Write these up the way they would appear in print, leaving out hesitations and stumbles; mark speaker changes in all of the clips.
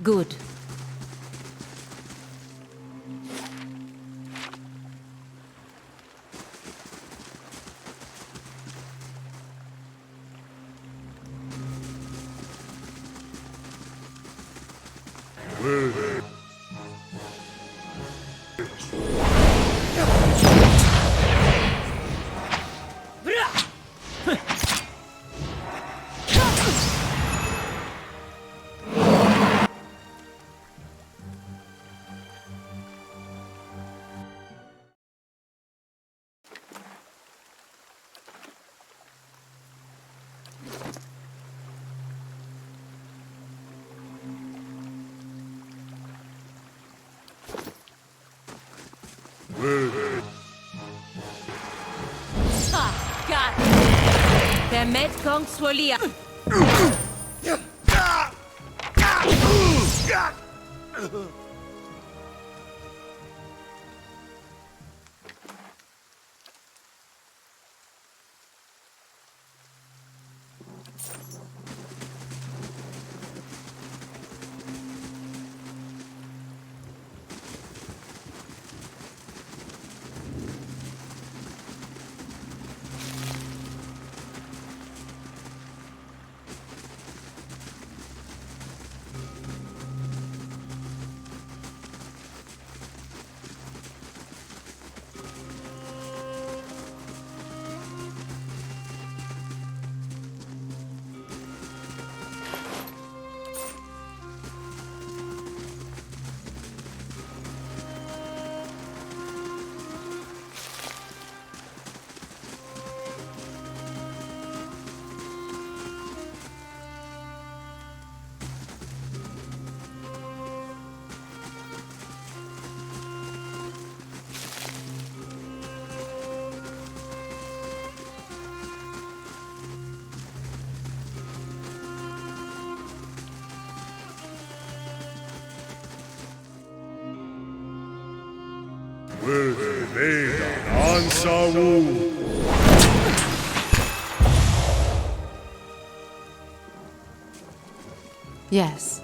Speaker 1: Good. Ha! Got it! Der Metcon Swolia. Yes.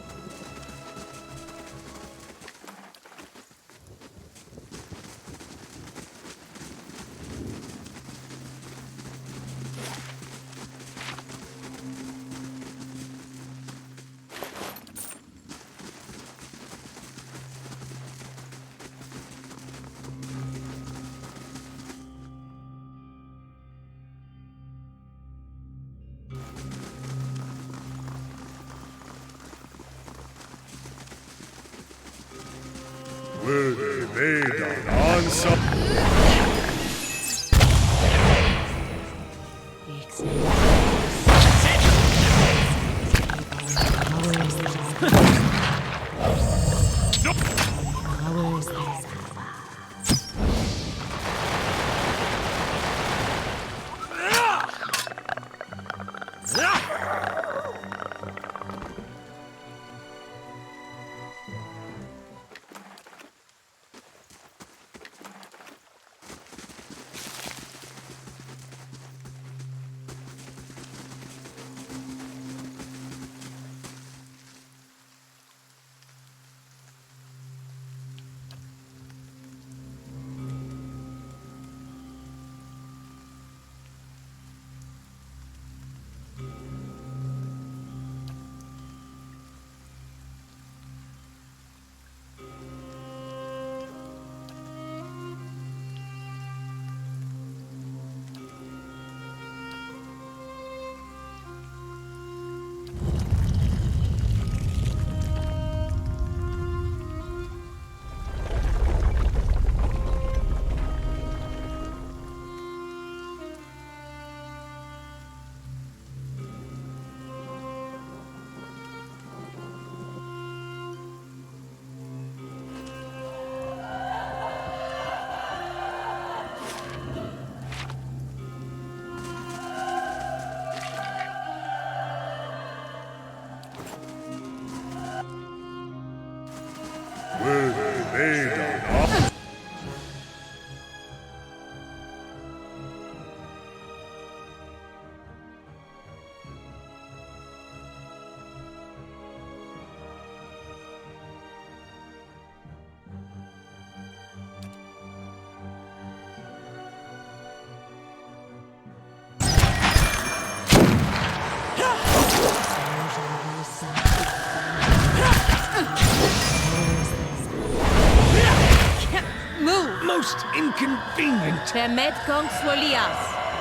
Speaker 2: most inconvenient.
Speaker 1: Permet Swolias.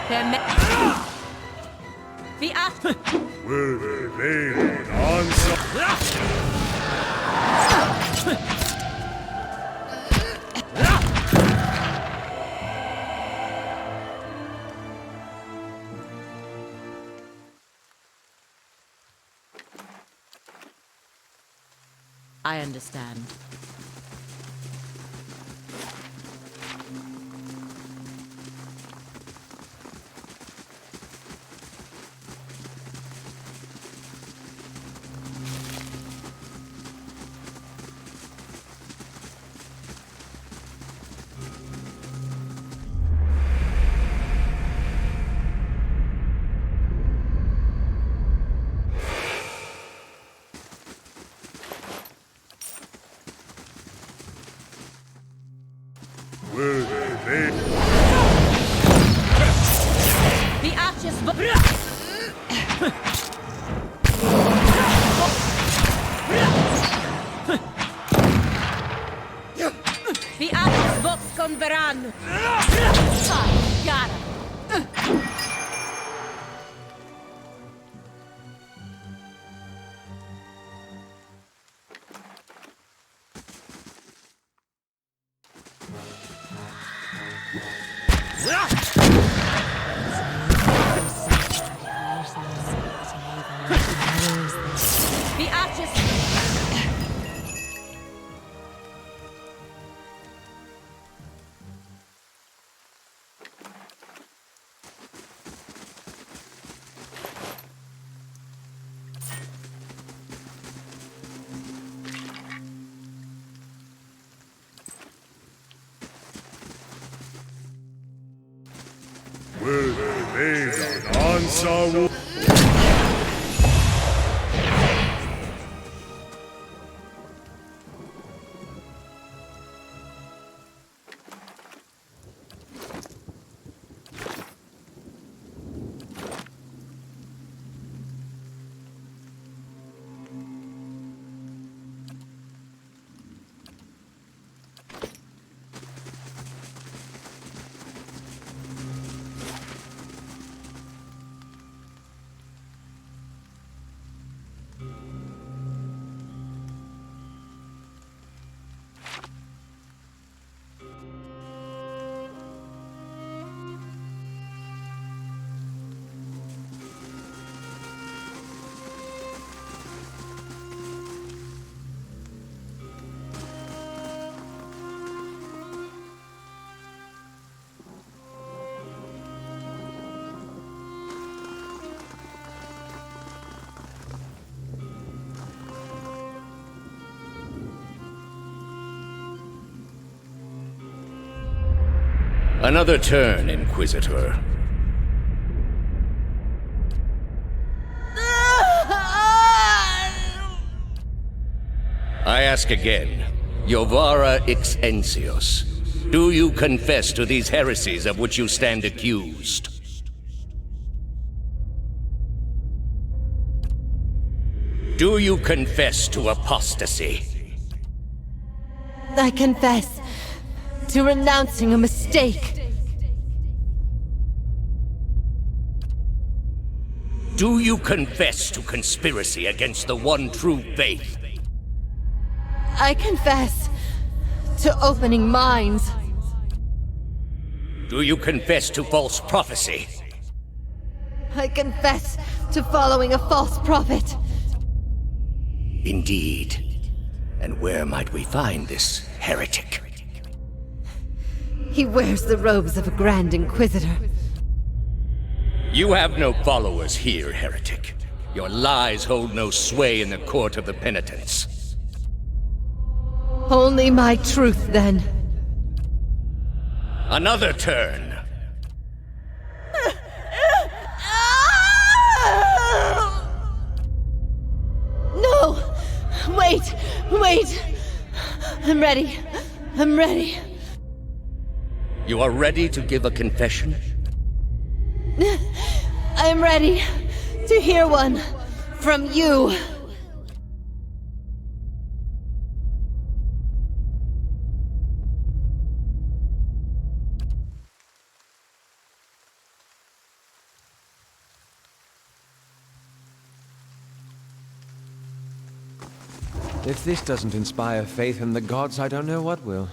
Speaker 1: Permet.
Speaker 2: Will they lay an answer?
Speaker 1: I understand.
Speaker 2: Will they lay...
Speaker 1: The archers. The archers vox converano. Got him. The archers.
Speaker 2: Will they lay an answer?
Speaker 3: Another turn, Inquisitor. I ask again, Jovara Ixensios, do you confess to these heresies of which you stand accused? Do you confess to apostasy?
Speaker 4: I confess to renouncing a mistake.
Speaker 3: Do you confess to conspiracy against the one true faith?
Speaker 4: I confess to opening minds.
Speaker 3: Do you confess to false prophecy?
Speaker 4: I confess to following a false prophet.
Speaker 3: Indeed. And where might we find this heretic?
Speaker 4: He wears the robes of a Grand Inquisitor.
Speaker 3: You have no followers here, heretic. Your lies hold no sway in the court of the penitents.
Speaker 4: Only my truth, then.
Speaker 3: Another turn.
Speaker 4: No! Wait! Wait! I'm ready. I'm ready.
Speaker 3: You are ready to give a confession?
Speaker 4: I'm ready to hear one from you.
Speaker 5: If this doesn't inspire faith in the gods, I don't know what will.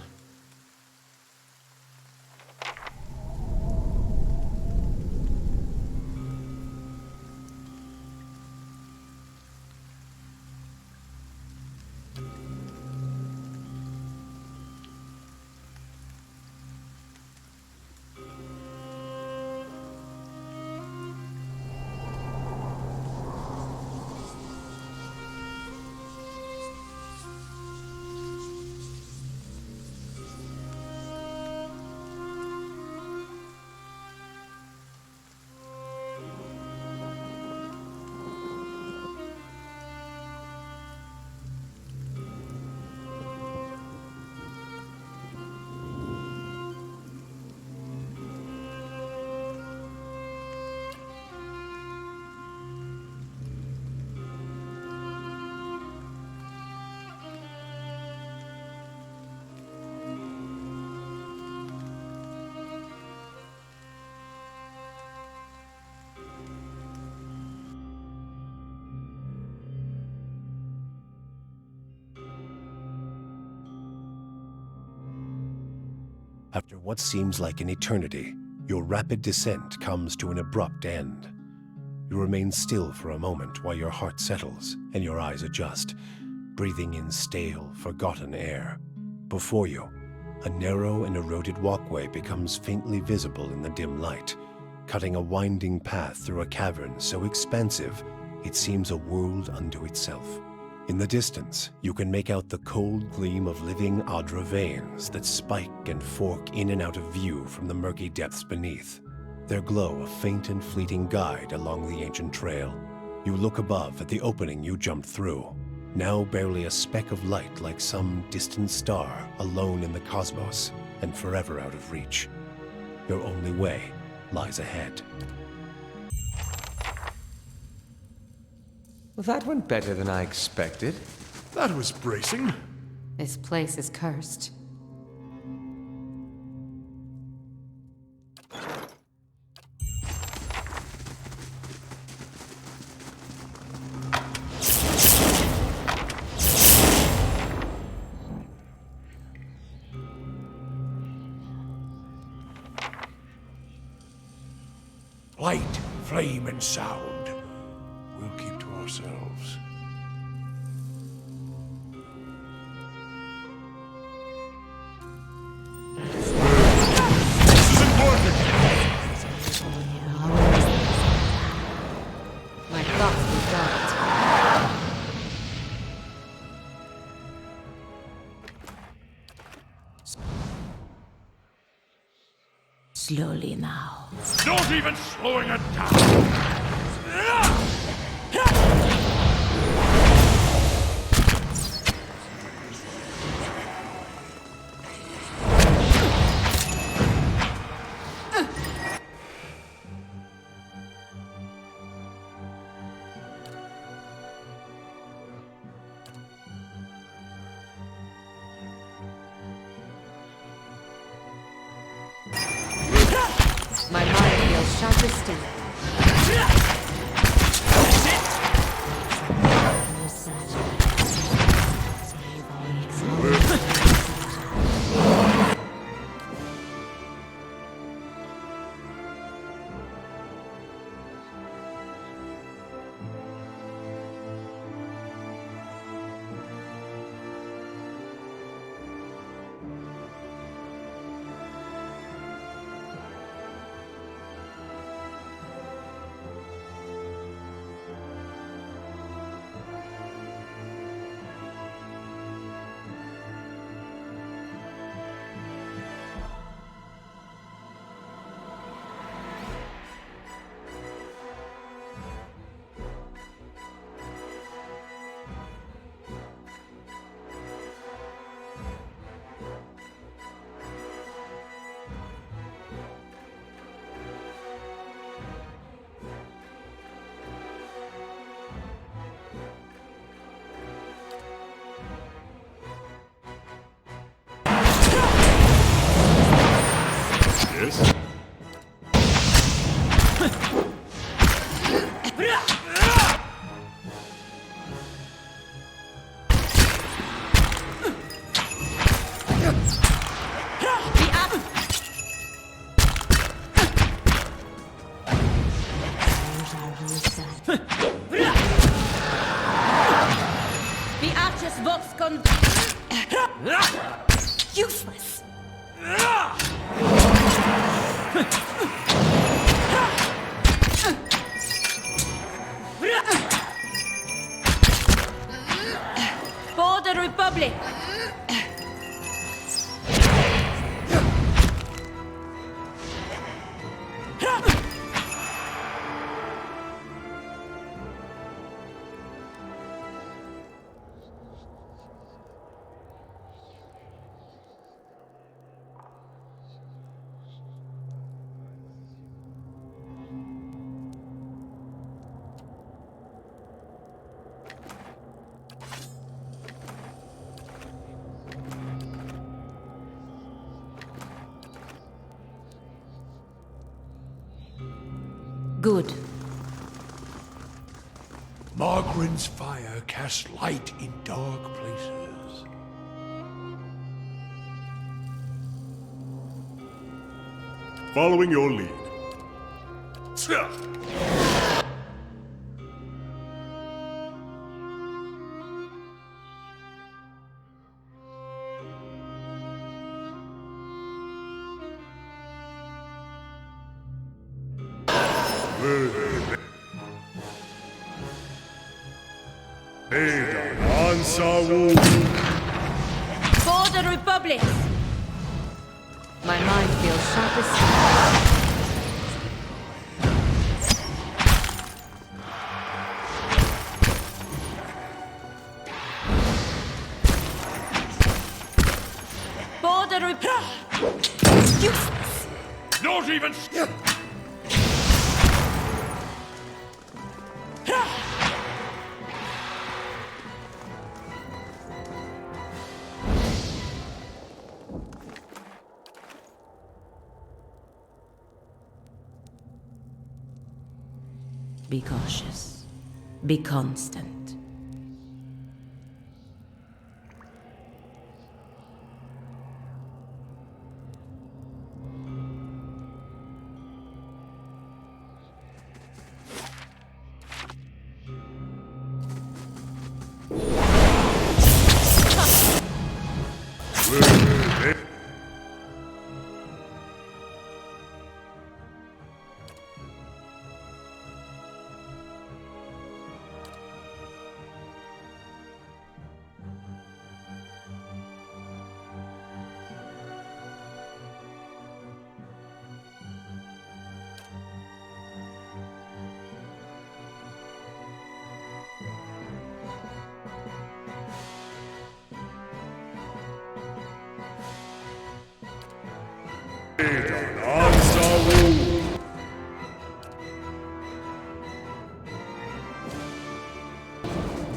Speaker 6: After what seems like an eternity, your rapid descent comes to an abrupt end. You remain still for a moment while your heart settles and your eyes adjust, breathing in stale, forgotten air. Before you, a narrow and eroded walkway becomes faintly visible in the dim light, cutting a winding path through a cavern so expansive it seems a world unto itself. In the distance, you can make out the cold gleam of living Adra veins that spike and fork in and out of view from the murky depths beneath. Their glow a faint and fleeting guide along the ancient trail. You look above at the opening you jumped through, now barely a speck of light like some distant star alone in the cosmos and forever out of reach. Your only way lies ahead.
Speaker 5: Well, that went better than I expected.
Speaker 2: That was bracing.
Speaker 1: This place is cursed.
Speaker 2: Light, flame, and sound. We'll keep to ourselves. This is important!
Speaker 1: My thoughts were dark. Slowly now.
Speaker 2: Not even slowing it down!
Speaker 1: My mind feels sharp as steel.
Speaker 4: Useless!
Speaker 1: For the Republic! Good.
Speaker 2: Margren's fire casts light in dark places.
Speaker 7: Following your lead.
Speaker 1: For the Republic! My mind feels sharp as steel. For the Republic! Useless!
Speaker 2: Not even...
Speaker 1: Be cautious. Be constant.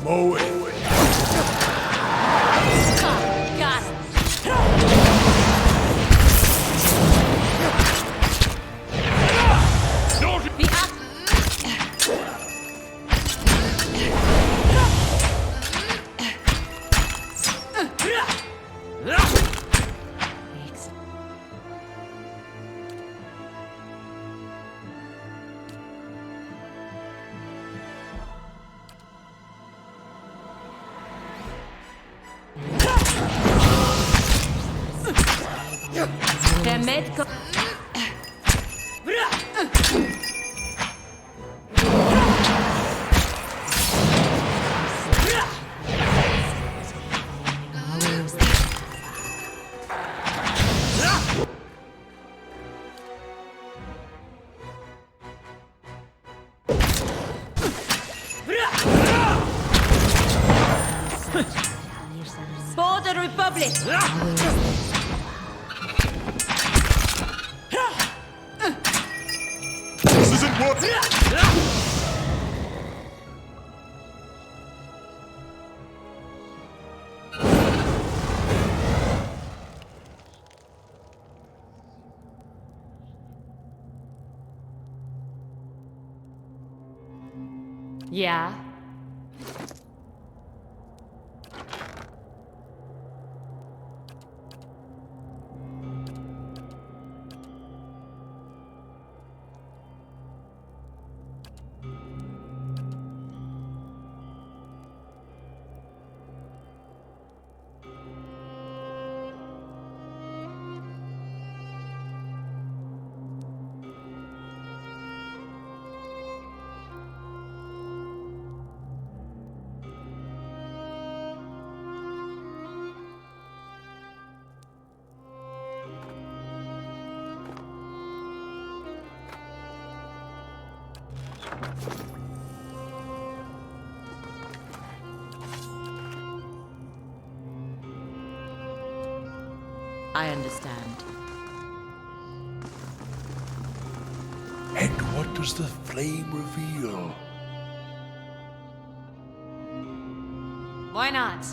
Speaker 2: Mow it.
Speaker 1: Got it! Be up! Der Medco... For the Republic!
Speaker 7: This isn't what...
Speaker 1: Yeah? I understand.
Speaker 2: And what does the flame reveal?
Speaker 1: Why not?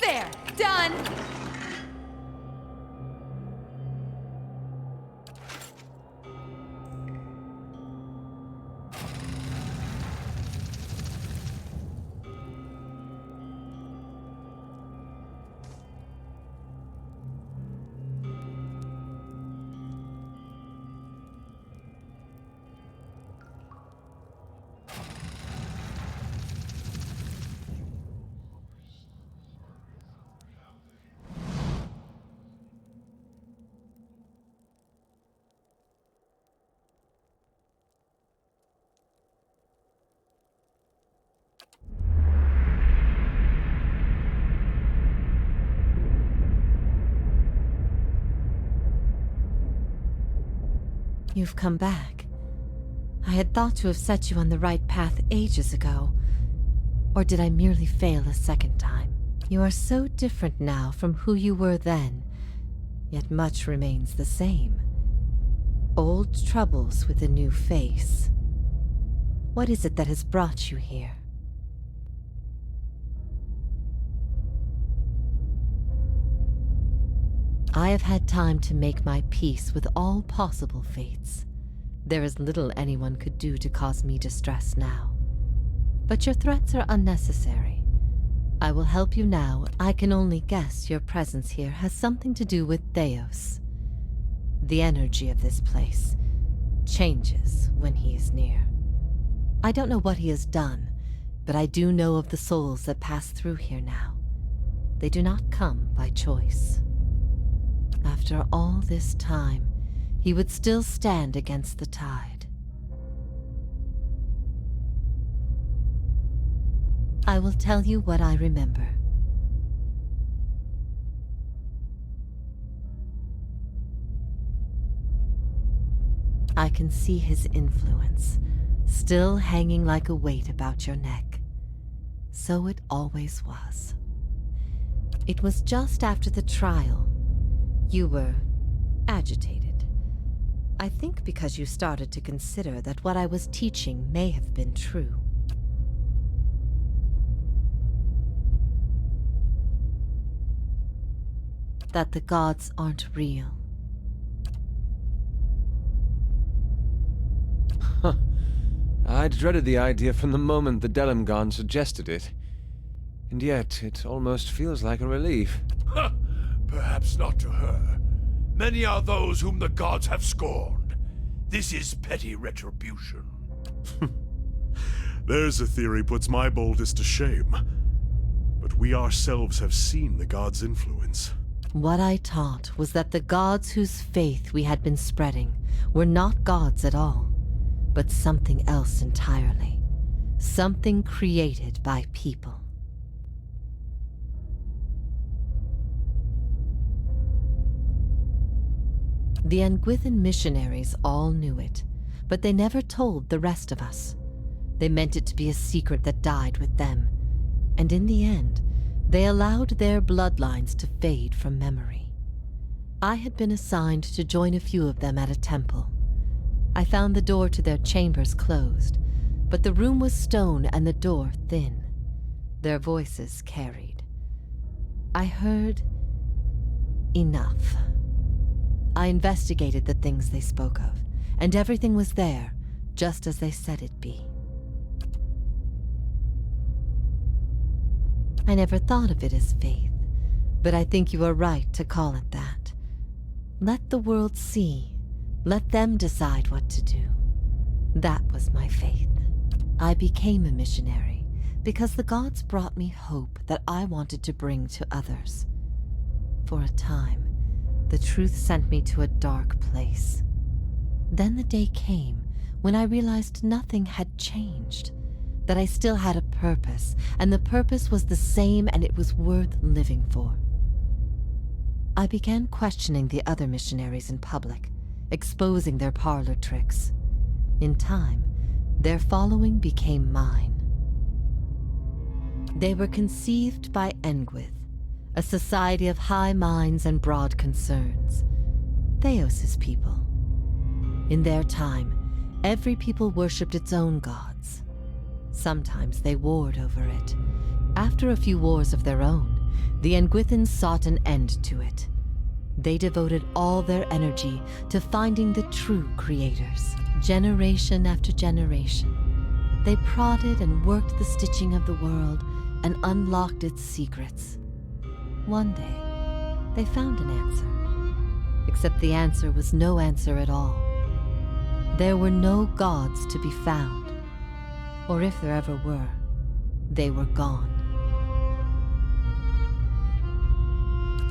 Speaker 1: There! Done!
Speaker 4: You've come back. I had thought to have set you on the right path ages ago. Or did I merely fail a second time? You are so different now from who you were then, yet much remains the same. Old troubles with a new face. What is it that has brought you here? I have had time to make my peace with all possible fates. There is little anyone could do to cause me distress now. But your threats are unnecessary. I will help you now. I can only guess your presence here has something to do with Theos. The energy of this place changes when he is near. I don't know what he has done, but I do know of the souls that pass through here now. They do not come by choice. After all this time, he would still stand against the tide. I will tell you what I remember. I can see his influence, still hanging like a weight about your neck. So it always was. It was just after the trial. You were agitated. I think because you started to consider that what I was teaching may have been true. That the gods aren't real.
Speaker 5: I'd dreaded the idea from the moment the Delimgon suggested it. And yet, it almost feels like a relief.
Speaker 2: Perhaps not to her. Many are those whom the gods have scorned. This is petty retribution.
Speaker 7: There's a theory puts my boldest to shame. But we ourselves have seen the gods' influence.
Speaker 4: What I taught was that the gods whose faith we had been spreading were not gods at all, but something else entirely. Something created by people. The Anguithan missionaries all knew it, but they never told the rest of us. They meant it to be a secret that died with them, and in the end, they allowed their bloodlines to fade from memory. I had been assigned to join a few of them at a temple. I found the door to their chambers closed, but the room was stone and the door thin. Their voices carried. I heard enough. I investigated the things they spoke of, and everything was there, just as they said it'd be. I never thought of it as faith, but I think you are right to call it that. Let the world see. Let them decide what to do. That was my faith. I became a missionary because the gods brought me hope that I wanted to bring to others. For a time, the truth sent me to a dark place. Then the day came when I realized nothing had changed, that I still had a purpose, and the purpose was the same and it was worth living for. I began questioning the other missionaries in public, exposing their parlor tricks. In time, their following became mine. They were conceived by Engwyth, a society of high minds and broad concerns. Theos' people. In their time, every people worshipped its own gods. Sometimes they warred over it. After a few wars of their own, the Engwythans sought an end to it. They devoted all their energy to finding the true creators. Generation after generation, they prodded and worked the stitching of the world and unlocked its secrets. One day, they found an answer. Except the answer was no answer at all. There were no gods to be found. Or if there ever were, they were gone.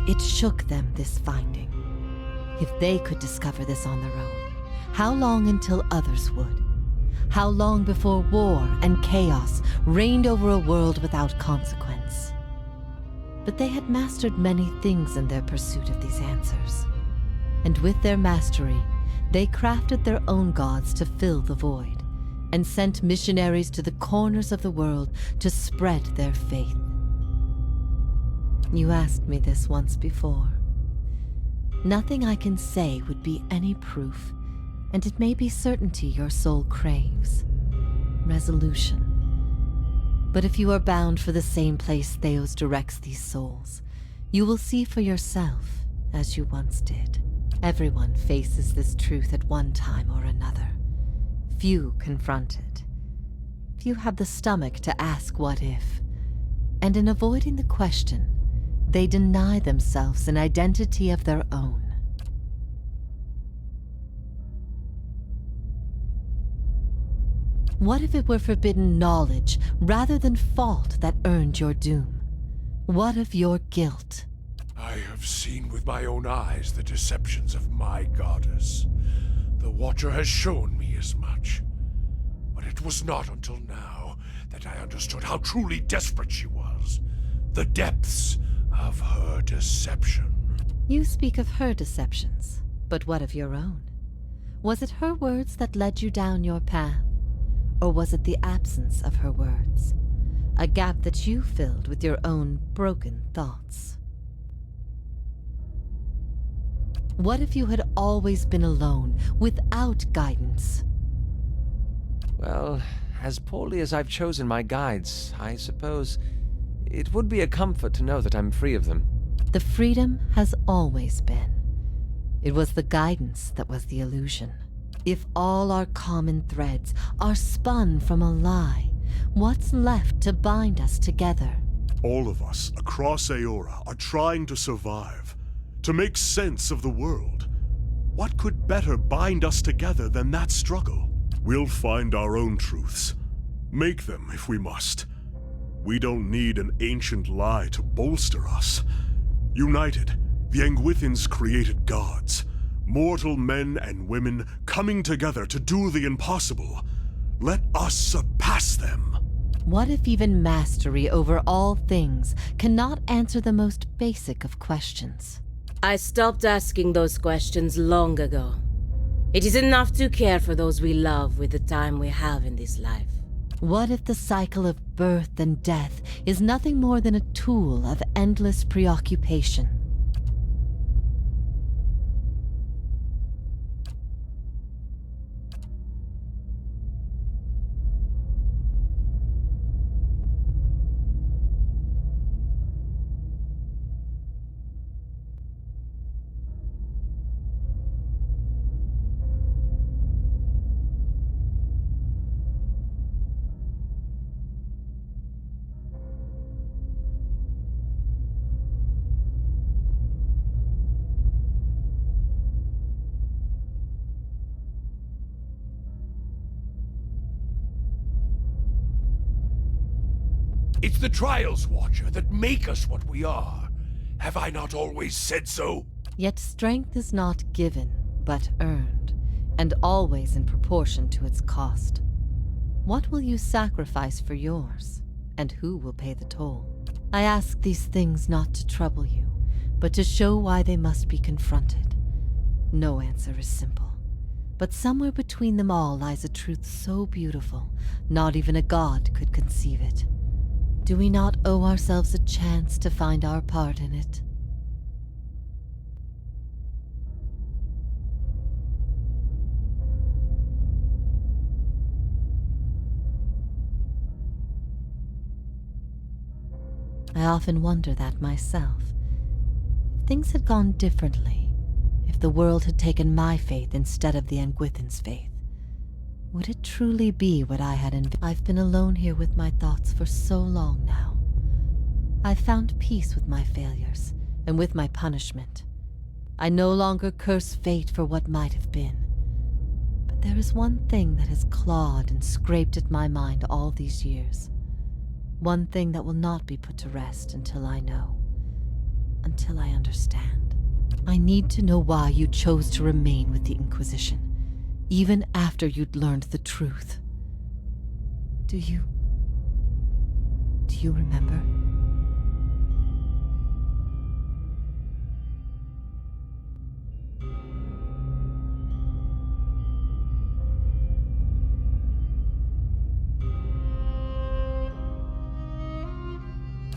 Speaker 4: It shook them, this finding. If they could discover this on their own, how long until others would? How long before war and chaos reigned over a world without consequence? But they had mastered many things in their pursuit of these answers. And with their mastery, they crafted their own gods to fill the void, and sent missionaries to the corners of the world to spread their faith. You asked me this once before. Nothing I can say would be any proof, and it may be certainty your soul craves. Resolution. But if you are bound for the same place Theos directs these souls, you will see for yourself, as you once did. Everyone faces this truth at one time or another. Few confront it. Few have the stomach to ask what if. And in avoiding the question, they deny themselves an identity of their own. What if it were forbidden knowledge rather than fault that earned your doom? What of your guilt?
Speaker 2: I have seen with my own eyes the deceptions of my goddess. The Watcher has shown me as much. But it was not until now that I understood how truly desperate she was. The depths of her deception.
Speaker 4: You speak of her deceptions, but what of your own? Was it her words that led you down your path? Or was it the absence of her words? A gap that you filled with your own broken thoughts? What if you had always been alone, without guidance?
Speaker 5: Well, as poorly as I've chosen my guides, I suppose it would be a comfort to know that I'm free of them.
Speaker 4: The freedom has always been. It was the guidance that was the illusion. If all our common threads are spun from a lie, what's left to bind us together?
Speaker 7: All of us across Eora are trying to survive, to make sense of the world. What could better bind us together than that struggle? We'll find our own truths. Make them if we must. We don't need an ancient lie to bolster us. United, the Engwythans created gods. Mortal men and women coming together to do the impossible. Let us surpass them.
Speaker 4: What if even mastery over all things cannot answer the most basic of questions?
Speaker 1: I stopped asking those questions long ago. It is enough to care for those we love with the time we have in this life.
Speaker 4: What if the cycle of birth and death is nothing more than a tool of endless preoccupation?
Speaker 2: It's the trials, Watcher, that make us what we are. Have I not always said so?
Speaker 4: Yet strength is not given, but earned, and always in proportion to its cost. What will you sacrifice for yours, and who will pay the toll? I ask these things not to trouble you, but to show why they must be confronted. No answer is simple, but somewhere between them all lies a truth so beautiful, not even a god could conceive it. Do we not owe ourselves a chance to find our part in it? I often wonder that myself. If things had gone differently, if the world had taken my faith instead of the Anguithin's faith, would it truly be what I had envisioned? I've been alone here with my thoughts for so long now. I've found peace with my failures and with my punishment. I no longer curse fate for what might have been. But there is one thing that has clawed and scraped at my mind all these years. One thing that will not be put to rest until I know. Until I understand. I need to know why you chose to remain with the Inquisition, even after you'd learned the truth. Do you remember?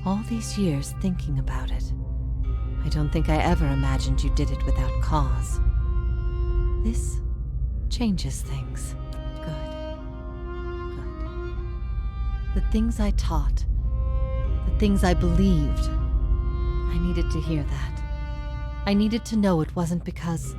Speaker 4: All these years thinking about it, I don't think I ever imagined you did it without cause. This changes things. Good. The things I taught, the things I believed, I needed to hear that. I needed to know it wasn't because...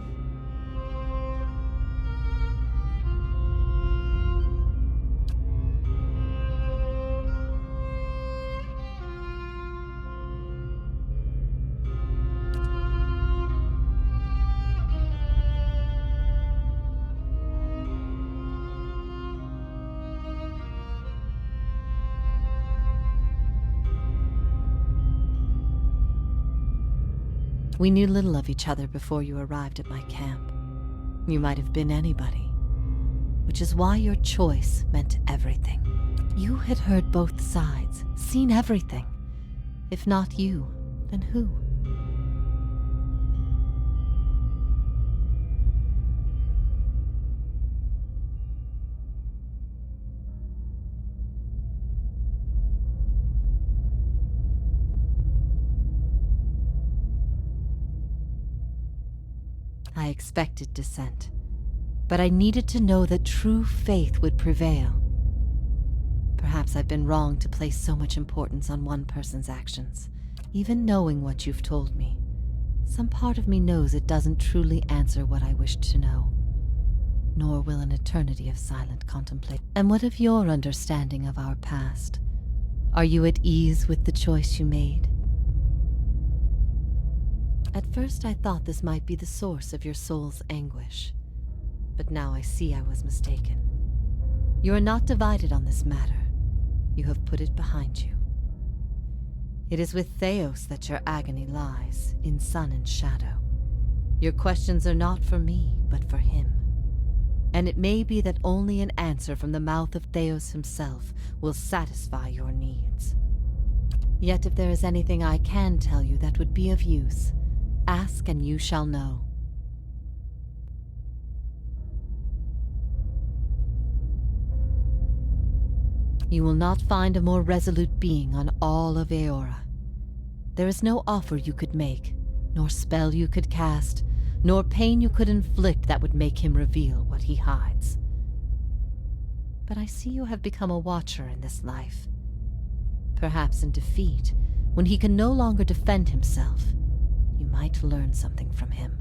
Speaker 4: We knew little of each other before you arrived at my camp. You might have been anybody, which is why your choice meant everything. You had heard both sides, seen everything. If not you, then who? I expected dissent, but I needed to know that true faith would prevail. Perhaps I've been wrong to place so much importance on one person's actions. Even knowing what you've told me, some part of me knows it doesn't truly answer what I wished to know, nor will an eternity of silent contemplation. And what of your understanding of our past? Are you at ease with the choice you made? At first I thought this might be the source of your soul's anguish, but now I see I was mistaken. You are not divided on this matter. You have put it behind you. It is with Theos that your agony lies, in sun and shadow. Your questions are not for me, but for him. And it may be that only an answer from the mouth of Theos himself will satisfy your needs. Yet if there is anything I can tell you that would be of use, ask and you shall know. You will not find a more resolute being on all of Eora. There is no offer you could make, nor spell you could cast, nor pain you could inflict that would make him reveal what he hides. But I see you have become a watcher in this life. Perhaps in defeat, when he can no longer defend himself, you might learn something from him.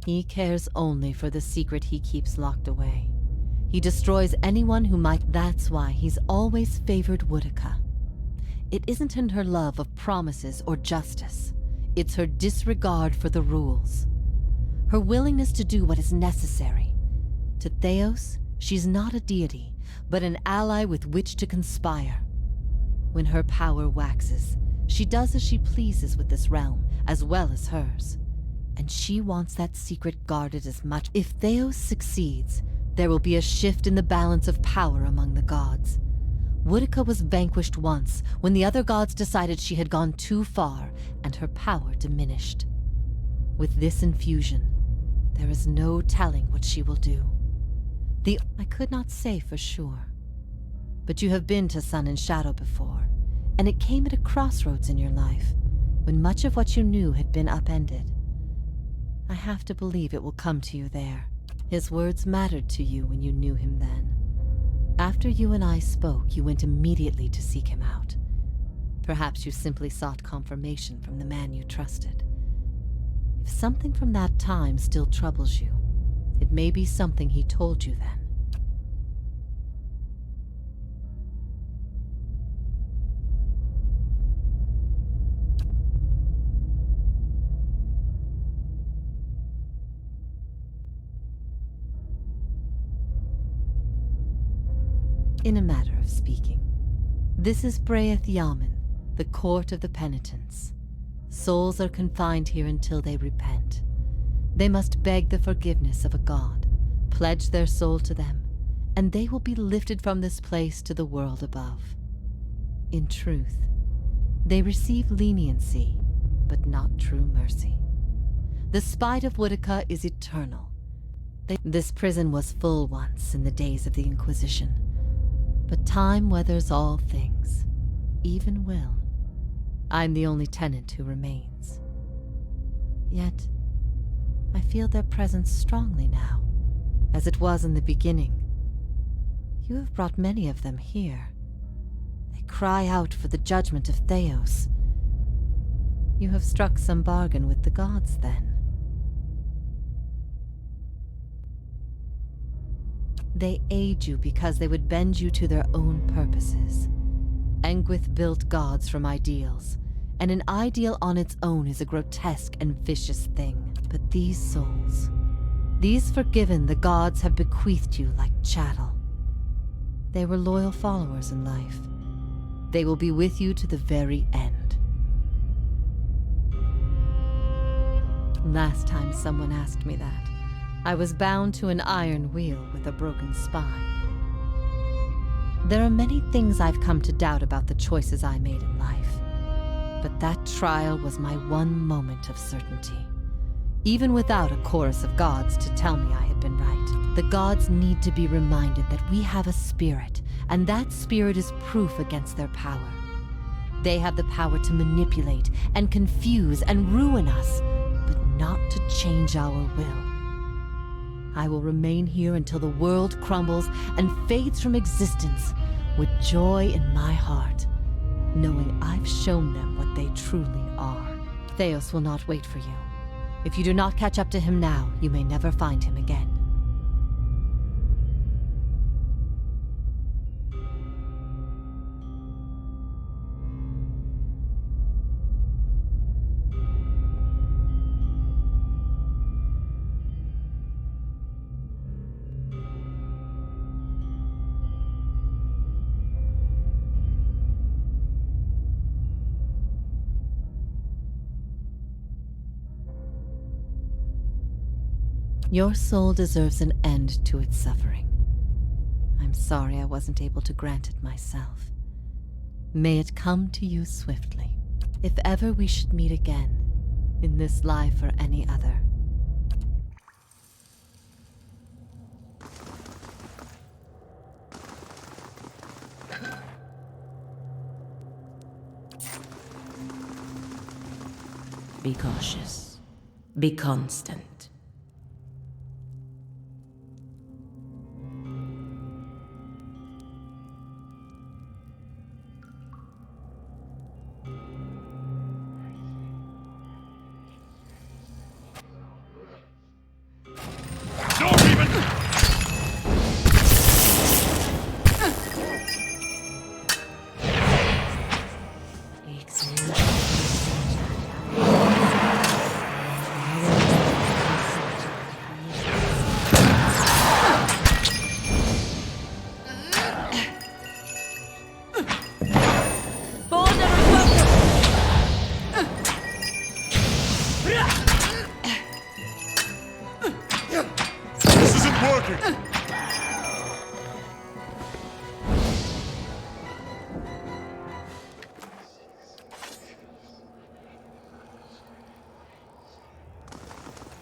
Speaker 4: He cares only for the secret he keeps locked away. He destroys anyone who might. That's why he's always favored Woedica. It isn't in her love of promises or justice. It's her disregard for the rules. Her willingness to do what is necessary. To Theos, she's not a deity, but an ally with which to conspire. When her power waxes, she does as she pleases with this realm, as well as hers. And she wants that secret guarded as much. If Theos succeeds, there will be a shift in the balance of power among the gods. Woedica was vanquished once, when the other gods decided she had gone too far, and her power diminished. With this infusion, there is no telling what she will do. I could not say for sure, But you have been to Sun and Shadow before, and it came at a crossroads in your life, when much of what you knew had been upended. I have to believe it will come to you there. His words mattered to you when you knew him then. After you and I spoke, you went immediately to seek him out. Perhaps you simply sought confirmation from the man you trusted. If something from that time still troubles you, it may be something he told you then. In a matter of speaking, this is Braeth Yamen, the Court of the Penitents. Souls are confined here until they repent. They must beg the forgiveness of a god, pledge their soul to them, and they will be lifted from this place to the world above. In truth, they receive leniency, but not true mercy. The spite of Woedica is eternal. This prison was full once in the days of the Inquisition, but time weathers all things, even will. I'm the only tenant who remains. Yet, I feel their presence strongly now, as it was in the beginning. You have brought many of them here. They cry out for the judgment of Theos. You have struck some bargain with the gods, then. They aid you because they would bend you to their own purposes. Engwith built gods from ideals, and an ideal on its own is a grotesque and vicious thing. But these souls, these forgiven the gods have bequeathed you like chattel. They were loyal followers in life. They will be with you to the very end. Last time someone asked me that, I was bound to an iron wheel with a broken spine. There are many things I've come to doubt about the choices I made in life, but that trial was my one moment of certainty. Even without a chorus of gods to tell me I had been right, the gods need to be reminded that we have a spirit, and that spirit is proof against their power. They have the power to manipulate and confuse and ruin us, but not to change our will. I will remain here until the world crumbles and fades from existence with joy in my heart, knowing I've shown them what they truly are. Theos will not wait for you. If you do not catch up to him now, you may never find him again. Your soul deserves an end to its suffering. I'm sorry I wasn't able to grant it myself. May it come to you swiftly, if ever we should meet again, in this life or any other.
Speaker 1: Be cautious. Be constant.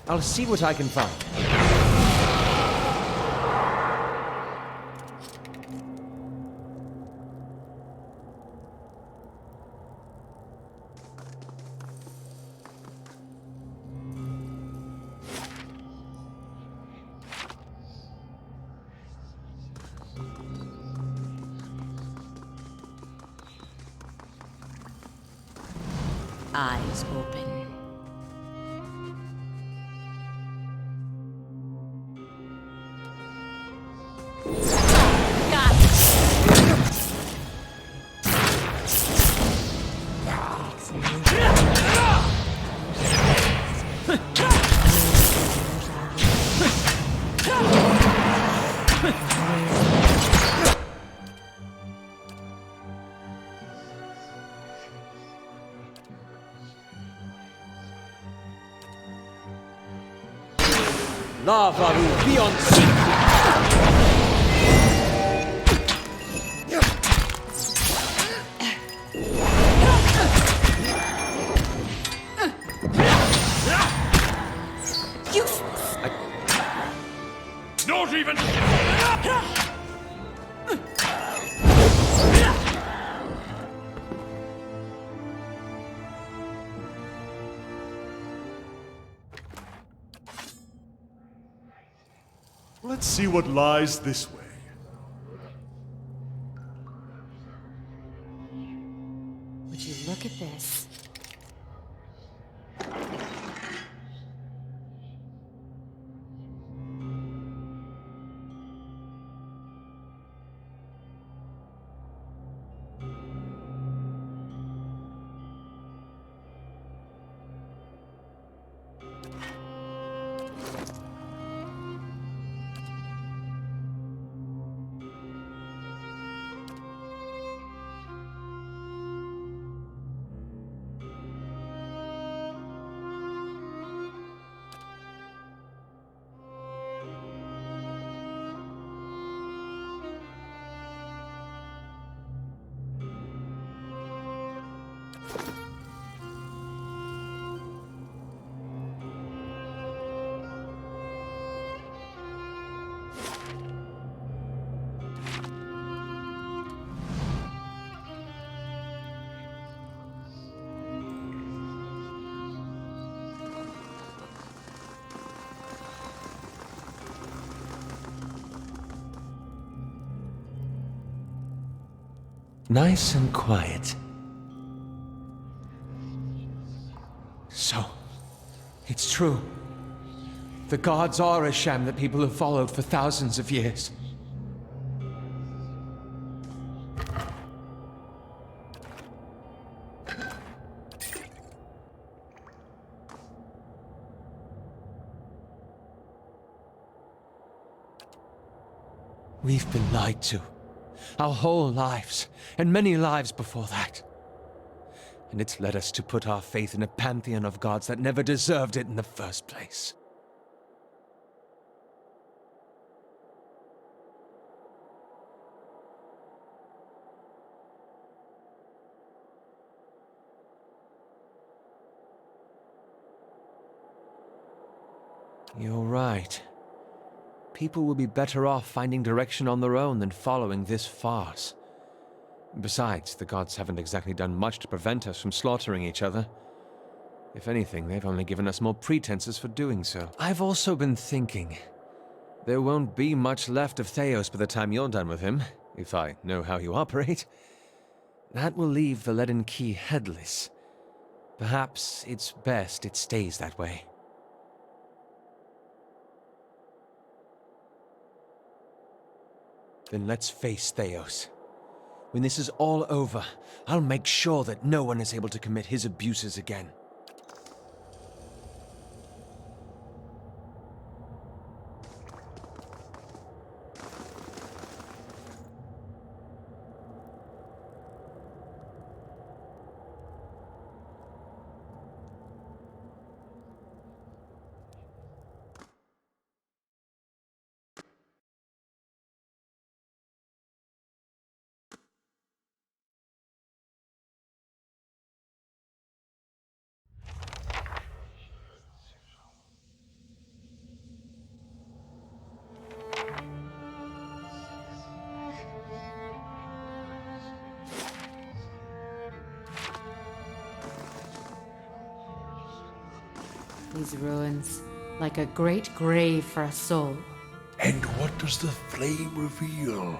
Speaker 5: I'll see what I can find.
Speaker 1: eyes open.
Speaker 5: Lava will be on sea.
Speaker 2: Not even...
Speaker 7: Let's see what lies this way.
Speaker 1: Would you look at this?
Speaker 5: Nice and quiet. So, it's true. The gods are a sham that people have followed for thousands of years. We've been lied to. Our whole lives, and many lives before that. And it's led us to put our faith in a pantheon of gods that never deserved it in the first place. You're right. People will be better off finding direction on their own than following this farce. Besides, the gods haven't exactly done much to prevent us from slaughtering each other. If anything, they've only given us more pretenses for doing so. I've also been thinking, there won't be much left of Theos by the time you're done with him, if I know how you operate. That will leave the Leaden Key headless. Perhaps it's best it stays that way. Then let's face Theos. When this is all over, I'll make sure that no one is able to commit his abuses again.
Speaker 8: These ruins, like a great grave for a soul.
Speaker 2: And what does the flame reveal?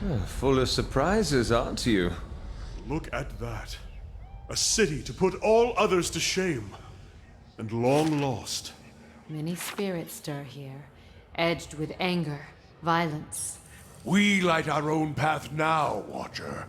Speaker 5: Full of surprises, aren't you?
Speaker 7: Look at that. A city to put all others to shame. And long lost.
Speaker 8: Many spirits stir here, edged with anger, violence.
Speaker 2: We light our own path now, Watcher.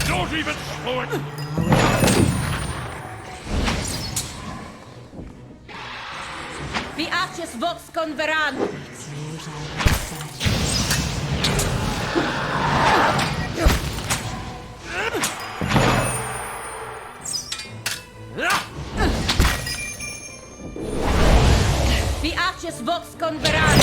Speaker 2: Don't even slow it!
Speaker 1: Vi aces vox converan! Vi aces vox converan!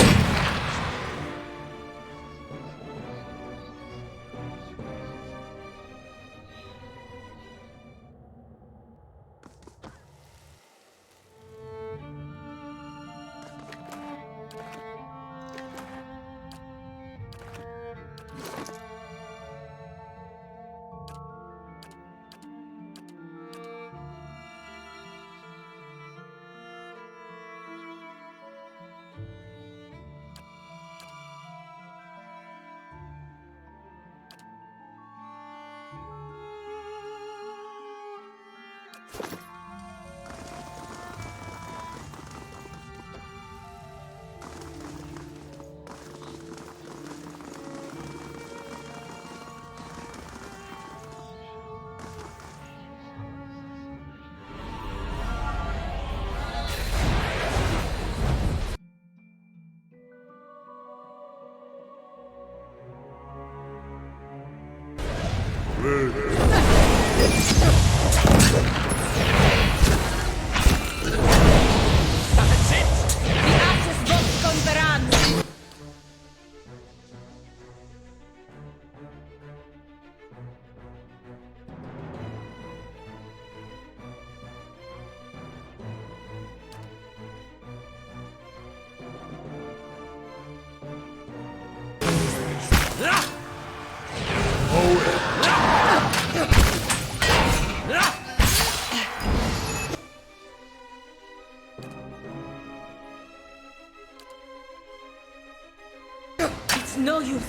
Speaker 1: It's no use.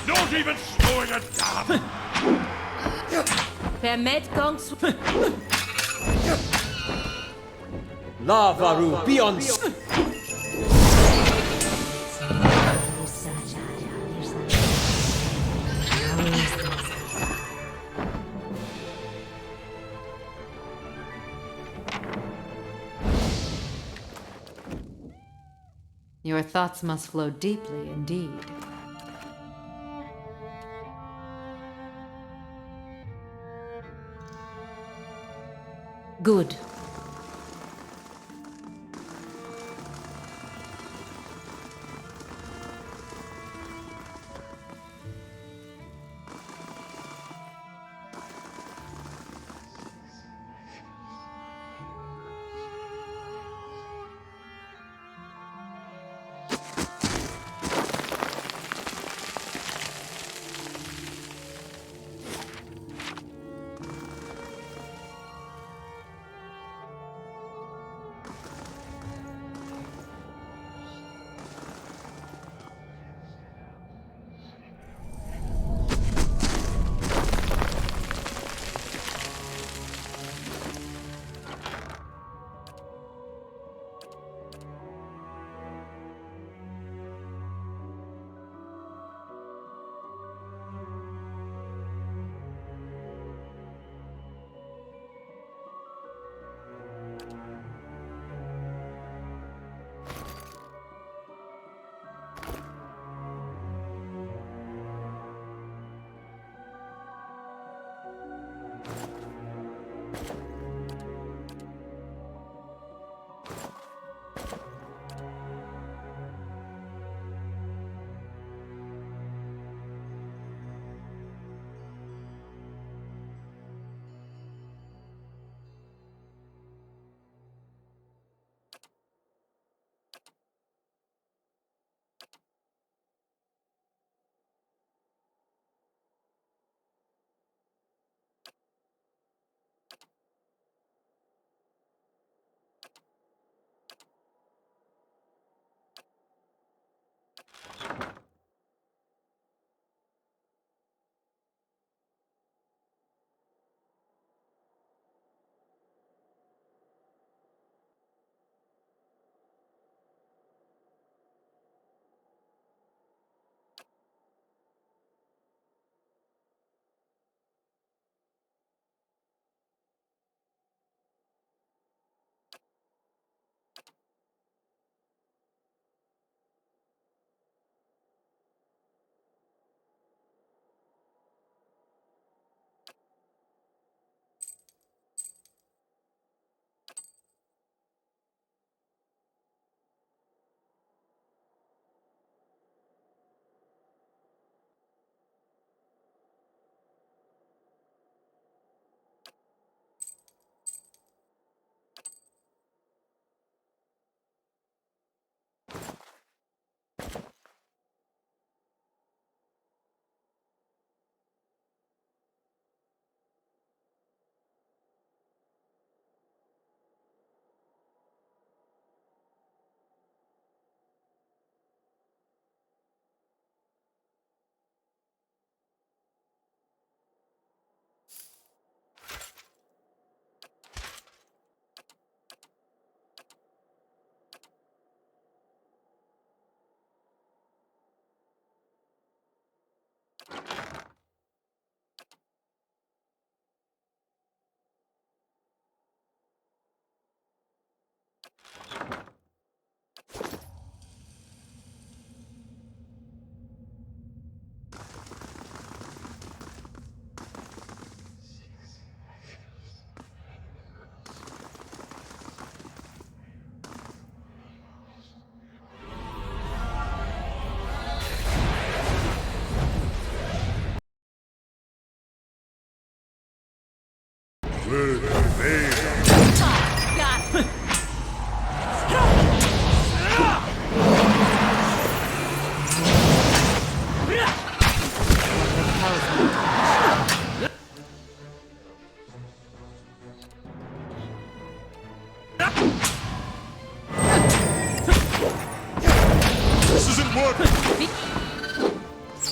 Speaker 2: Not even slowing it down!
Speaker 1: Permet gongs.
Speaker 5: Lavaru, be on...
Speaker 8: Your thoughts must flow deeply indeed.
Speaker 1: Good.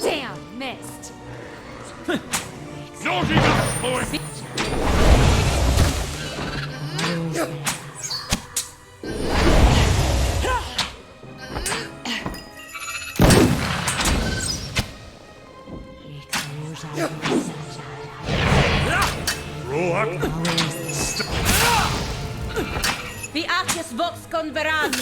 Speaker 8: Damn, missed.
Speaker 2: Not enough, boy!
Speaker 1: Vi aches vox converan!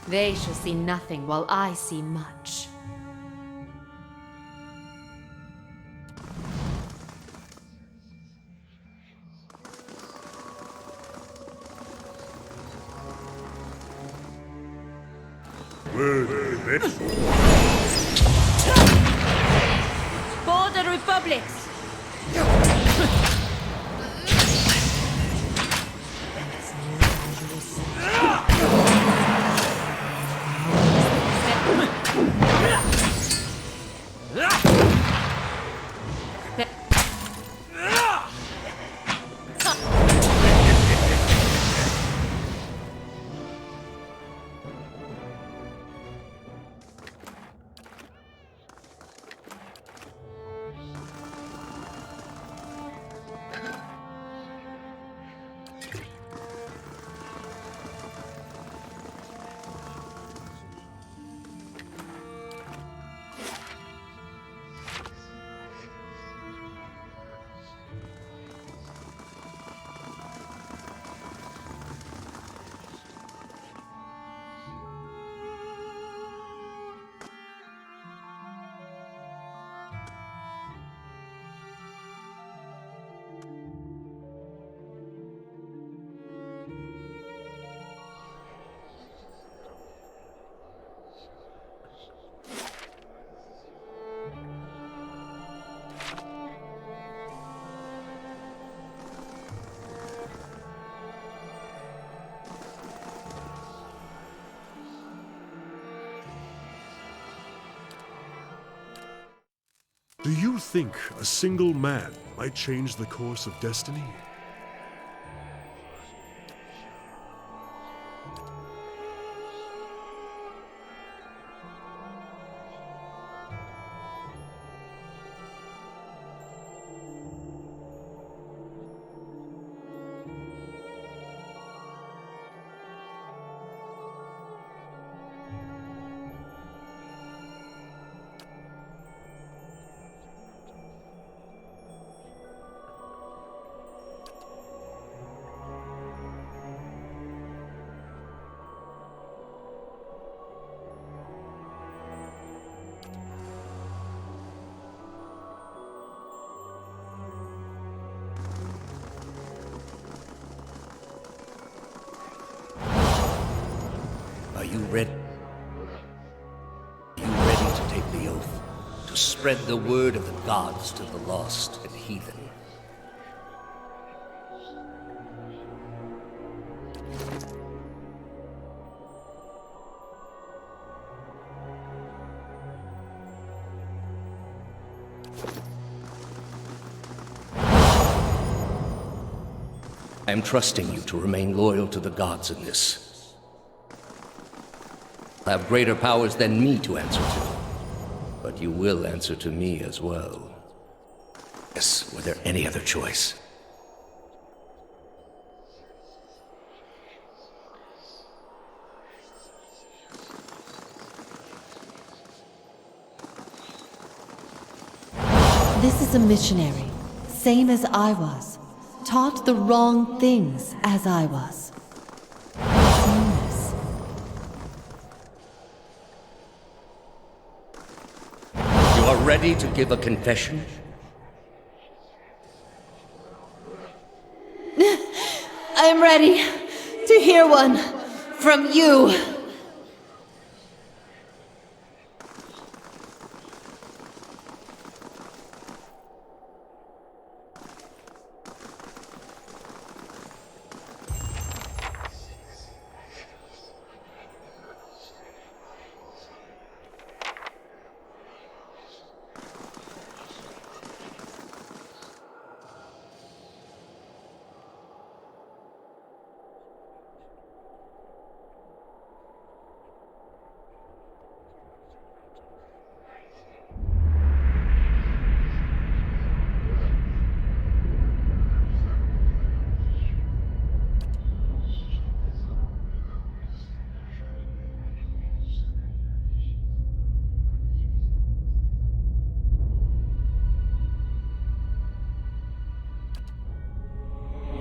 Speaker 8: They shall see nothing while I see much.
Speaker 1: For the Republics!
Speaker 7: Do you think a single man might change the course of destiny?
Speaker 3: Are you ready? Are you ready to take the oath? To spread the word of the gods to the lost and heathen? I am trusting you to remain loyal to the gods in this. I have greater powers than me to answer to, but you will answer to me as well. Yes, were there any other choice?
Speaker 4: This is a missionary, same as I was. Taught the wrong things as I was. Yes.
Speaker 3: You are ready to give a confession?
Speaker 4: I'm ready to hear one from you.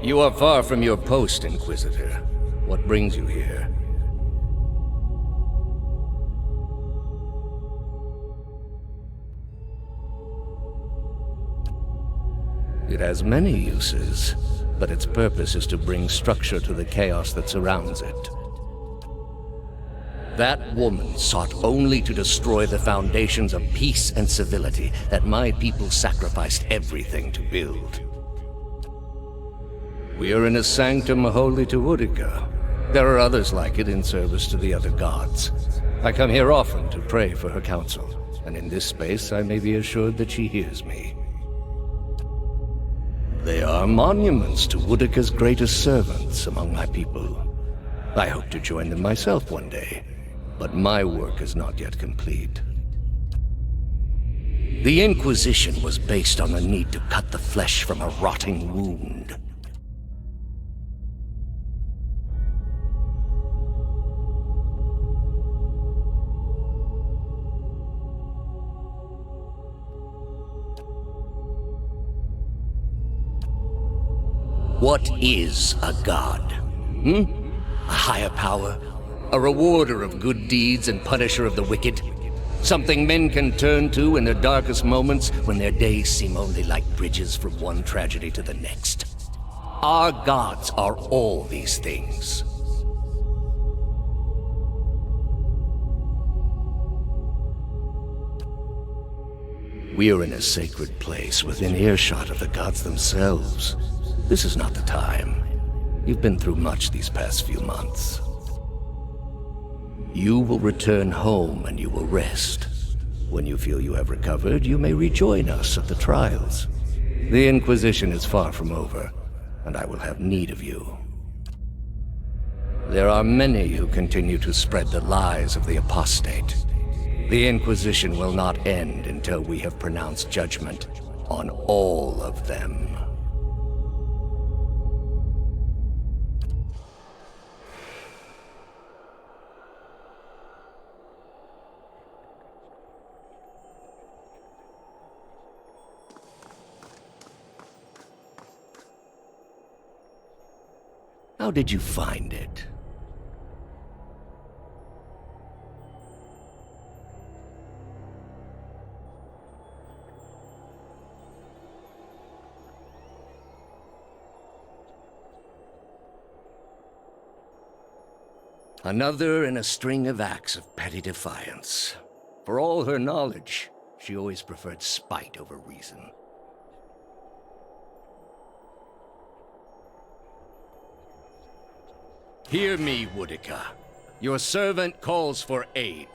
Speaker 3: You are far from your post, Inquisitor. What brings you here? It has many uses, but its purpose is to bring structure to the chaos that surrounds it. That woman sought only to destroy the foundations of peace and civility that my people sacrificed everything to build. We are in a sanctum holy to Utica. There are others like it in service to the other gods. I come here often to pray for her counsel, and in this space I may be assured that she hears me. They are monuments to Utica's greatest servants among my people. I hope to join them myself one day, but my work is not yet complete. The Inquisition was based on the need to cut the flesh from a rotting wound. What is a god? A higher power? A rewarder of good deeds and punisher of the wicked? Something men can turn to in their darkest moments when their days seem only like bridges from one tragedy to the next. Our gods are all these things. We are in a sacred place within earshot of the gods themselves. This is not the time. You've been through much these past few months. You will return home and you will rest. When you feel you have recovered, you may rejoin us at the trials. The Inquisition is far from over, and I will have need of you. There are many who continue to spread the lies of the apostate. The Inquisition will not end until we have pronounced judgment on all of them. How did you find it? Another in a string of acts of petty defiance. For all her knowledge, she always preferred spite over reason. Hear me, Utica. Your servant calls for aid.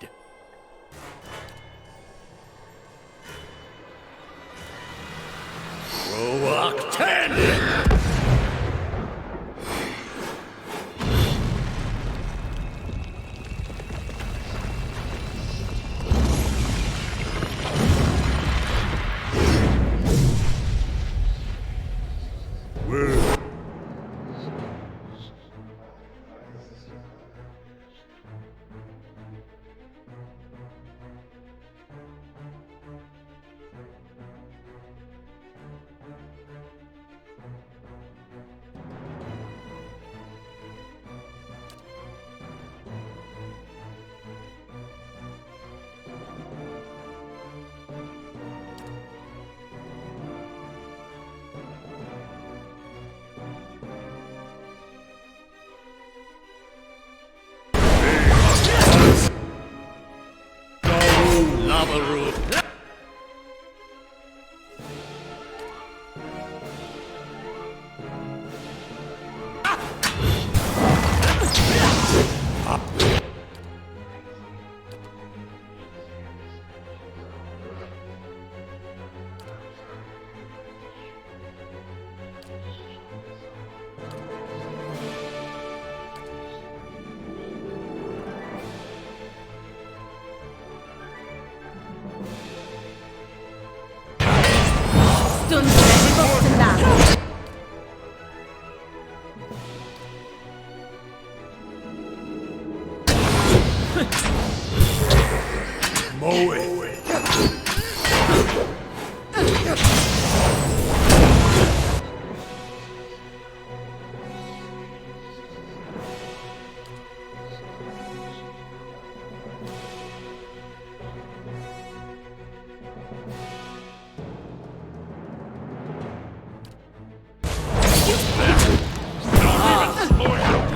Speaker 3: Roach 10! Navaru.
Speaker 1: Stunde Boxenland.
Speaker 2: Moe.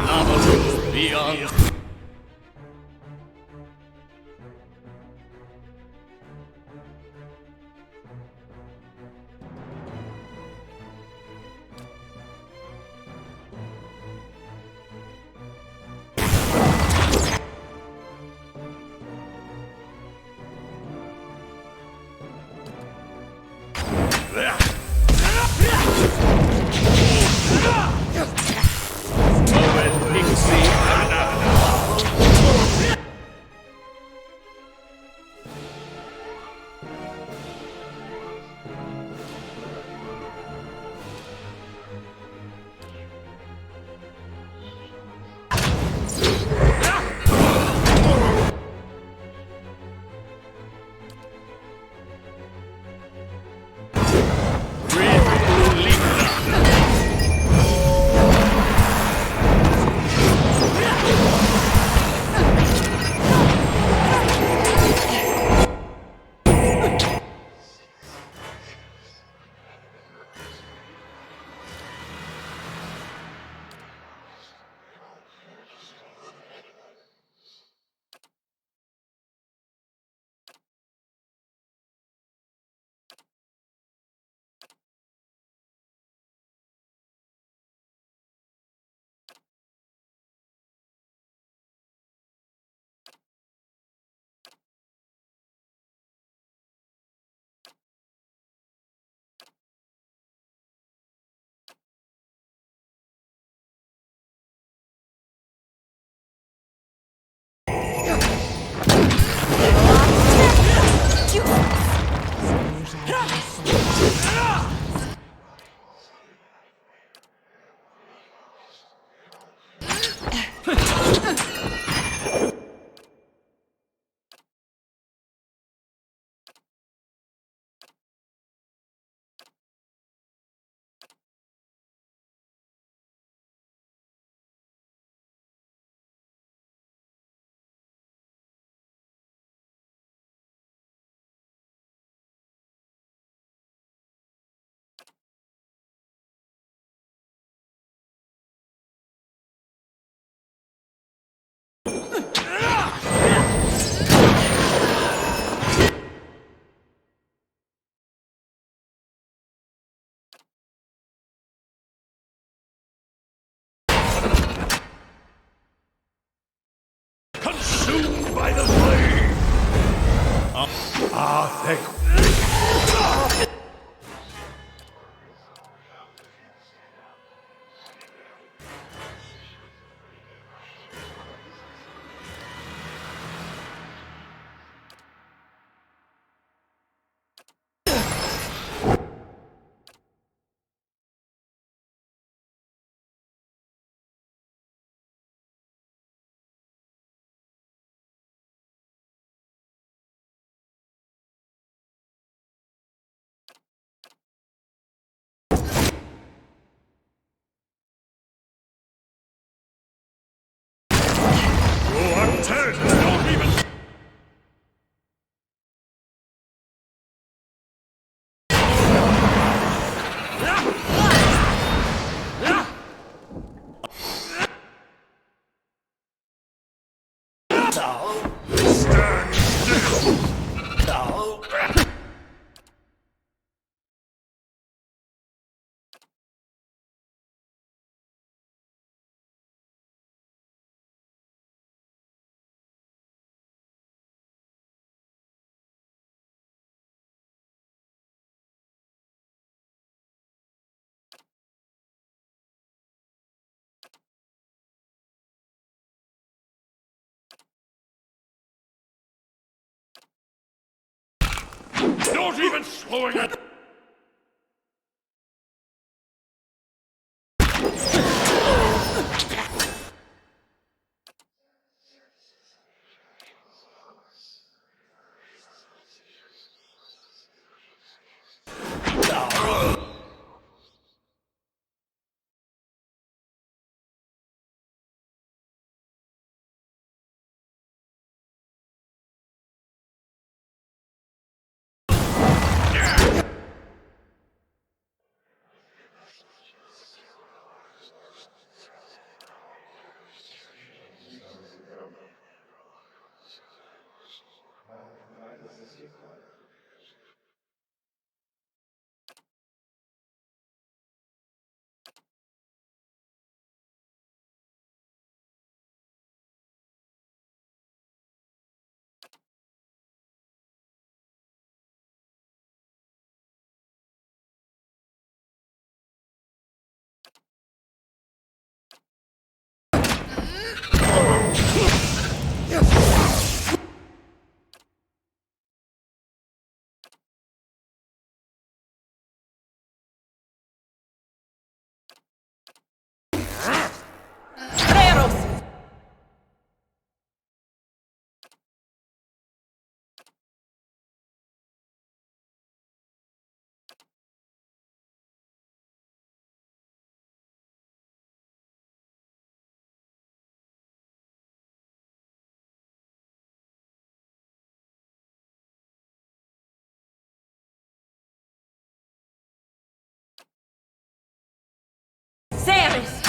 Speaker 3: Navaru beyond.
Speaker 2: Consumed by the flame! Thank not even slowing it!
Speaker 1: Ceres!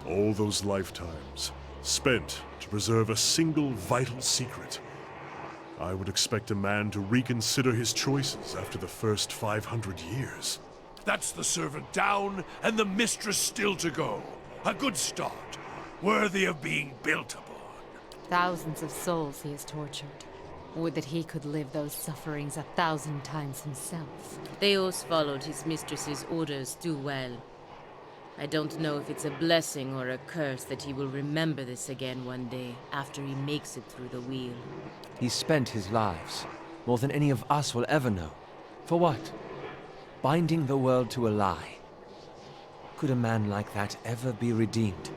Speaker 7: All those lifetimes spent to preserve a single vital secret. I would expect a man to reconsider his choices after the first 500 years.
Speaker 2: That's the servant down, and the mistress still to go. A good start, worthy of being built upon.
Speaker 8: Thousands of souls he has tortured. Would that he could live those sufferings 1,000 times himself.
Speaker 1: Theos followed his mistress's orders too well. I don't know if it's a blessing or a curse that he will remember this again one day, after he makes it through the wheel.
Speaker 5: He spent his lives, more than any of us will ever know. For what? Binding the world to a lie. Could a man like that ever be redeemed?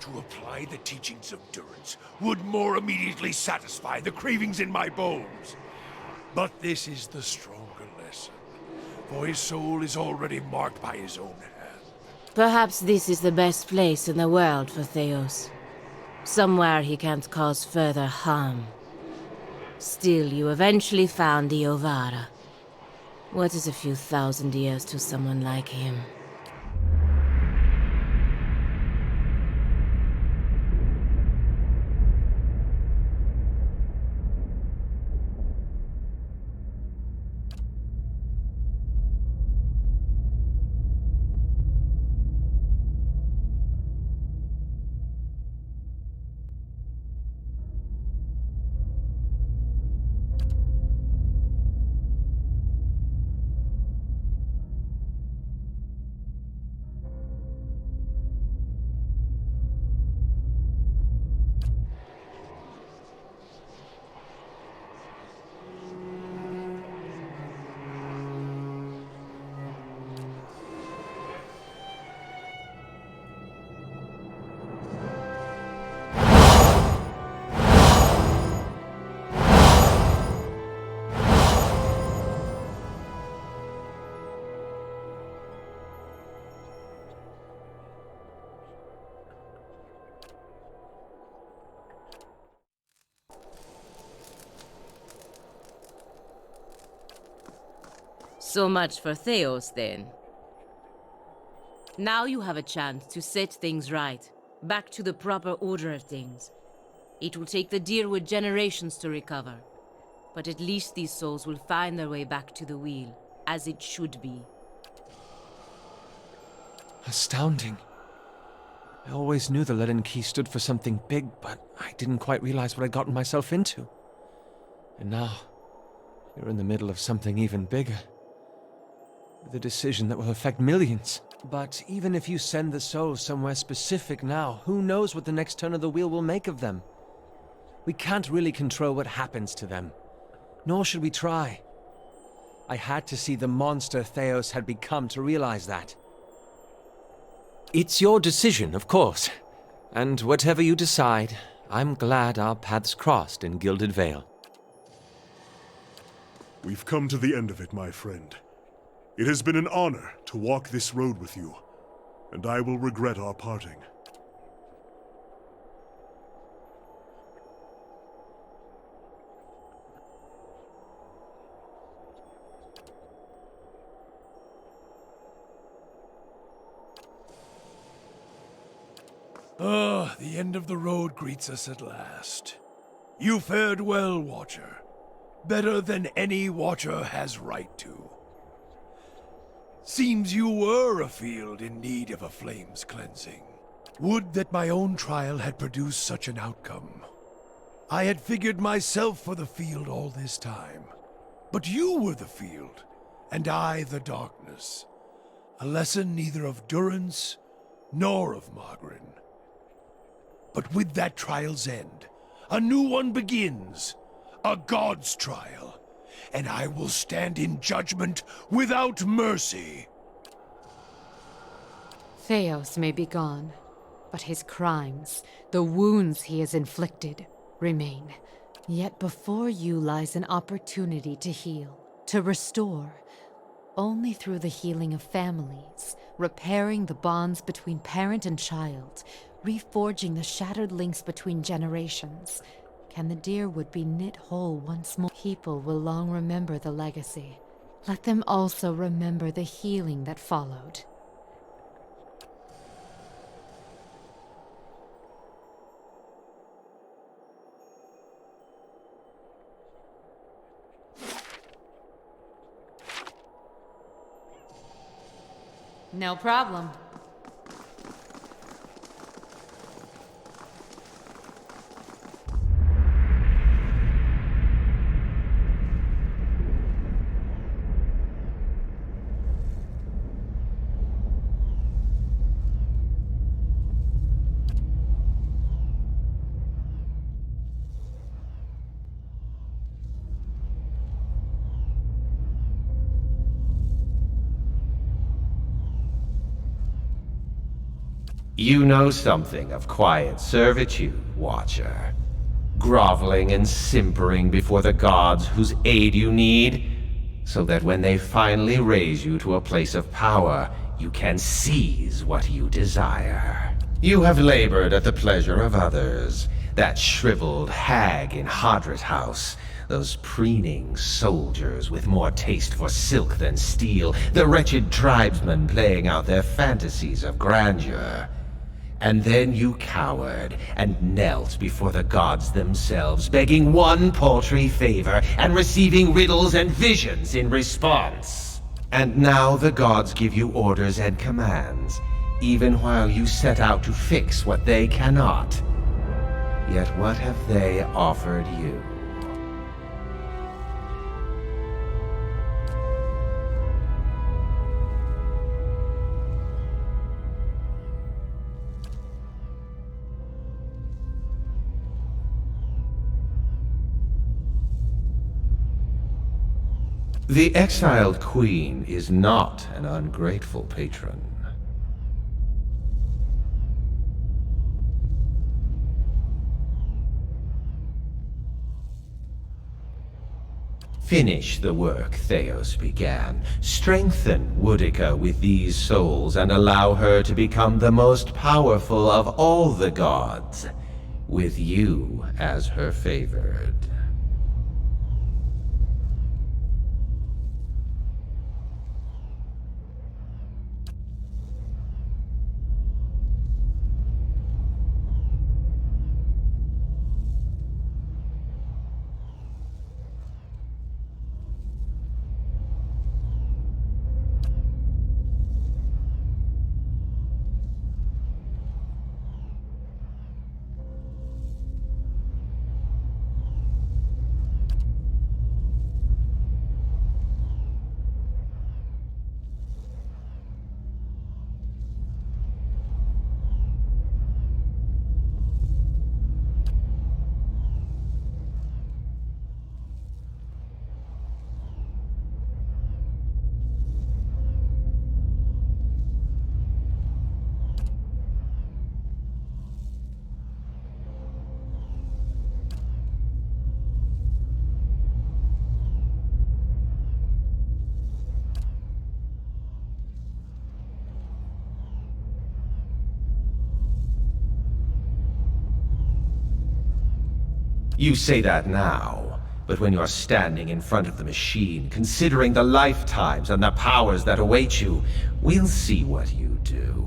Speaker 2: To apply the teachings of Durance would more immediately satisfy the cravings in my bones. But this is the stronger lesson, for his soul is already marked by his own hand.
Speaker 1: Perhaps this is the best place in the world for Theos. Somewhere he can't cause further harm. Still, you eventually found Iovara. What is a few thousand years to someone like him? So much for Theos, then. Now you have a chance to set things right, back to the proper order of things. It will take the Dyrwood generations to recover, but at least these souls will find their way back to the wheel, as it should be.
Speaker 5: Astounding. I always knew the Leaden Key stood for something big, but I didn't quite realize what I'd gotten myself into. And now, you're in the middle of something even bigger. With a decision that will affect millions. But even if you send the souls somewhere specific now, who knows what the next turn of the wheel will make of them? We can't really control what happens to them. Nor should we try. I had to see the monster Theos had become to realize that. It's your decision, of course. And whatever you decide, I'm glad our paths crossed in Gilded Vale.
Speaker 7: We've come to the end of it, my friend. It has been an honor to walk this road with you, and I will regret our parting.
Speaker 2: Ah, the end of the road greets us at last. You fared well, Watcher. Better than any Watcher has right to. Seems you were a field in need of a flame's cleansing. Would that my own trial had produced such an outcome. I had figured myself for the field all this time. But you were the field, and I the darkness. A lesson neither of Durance nor of Margarin. But with that trial's end, a new one begins. A god's trial. And I will stand in judgment without mercy.
Speaker 8: Theos may be gone, but his crimes, the wounds he has inflicted, remain. Yet before you lies an opportunity to heal, to restore. Only through the healing of families, repairing the bonds between parent and child, reforging the shattered links between generations, can the Dyrwood be knit whole once more. People will long remember the legacy. Let them also remember the healing that followed. No problem.
Speaker 9: You know something of quiet servitude, Watcher. Groveling and simpering before the gods whose aid you need, so that when they finally raise you to a place of power, you can seize what you desire. You have labored at the pleasure of others. That shriveled hag in Hadrit House, those preening soldiers with more taste for silk than steel, the wretched tribesmen playing out their fantasies of grandeur. And then you cowered and knelt before the gods themselves, begging one paltry favor and receiving riddles and visions in response. And now the gods give you orders and commands, even while you set out to fix what they cannot. Yet what have they offered you? The exiled queen is not an ungrateful patron. Finish the work Theos began. Strengthen Woodica with these souls and allow her to become the most powerful of all the gods, with you as her favored. You say that now, but when you're standing in front of the machine, considering the lifetimes and the powers that await you, we'll see what you do.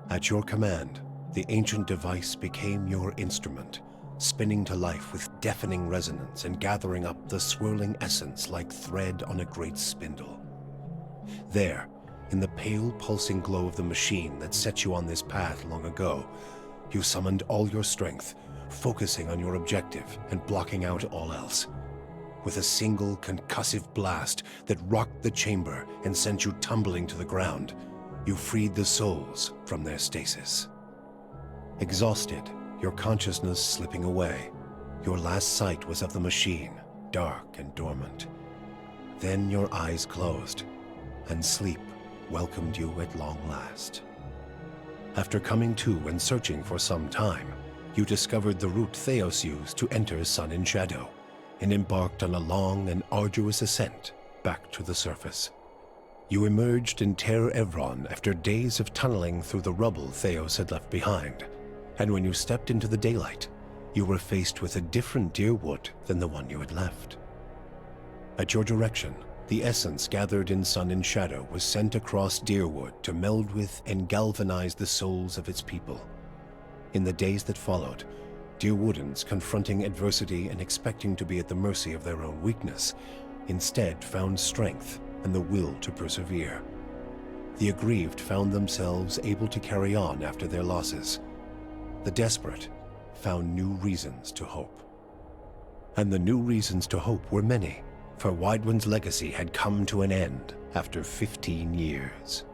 Speaker 6: At your command, the ancient device became your instrument, spinning to life with deafening resonance and gathering up the swirling essence like thread on a great spindle. There, in the pale pulsing glow of the machine that set you on this path long ago, you summoned all your strength, focusing on your objective and blocking out all else. With a single concussive blast that rocked the chamber and sent you tumbling to the ground, you freed the souls from their stasis. Exhausted, your consciousness slipping away, your last sight was of the machine, dark and dormant. Then your eyes closed, and sleep welcomed you at long last. After coming to and searching for some time, you discovered the route Theos used to enter Sun and Shadow, and embarked on a long and arduous ascent back to the surface. You emerged in Ter Evron after days of tunneling through the rubble Theos had left behind, and when you stepped into the daylight, you were faced with a different Dyrwood than the one you had left. At your direction, the essence gathered in Sun and Shadow was sent across Dyrwood to meld with and galvanize the souls of its people. In the days that followed, Dyrwoodans confronting adversity and expecting to be at the mercy of their own weakness, instead found strength and the will to persevere. The aggrieved found themselves able to carry on after their losses. The desperate found new reasons to hope. And the new reasons to hope were many, for Weidwyn's legacy had come to an end after 15 years.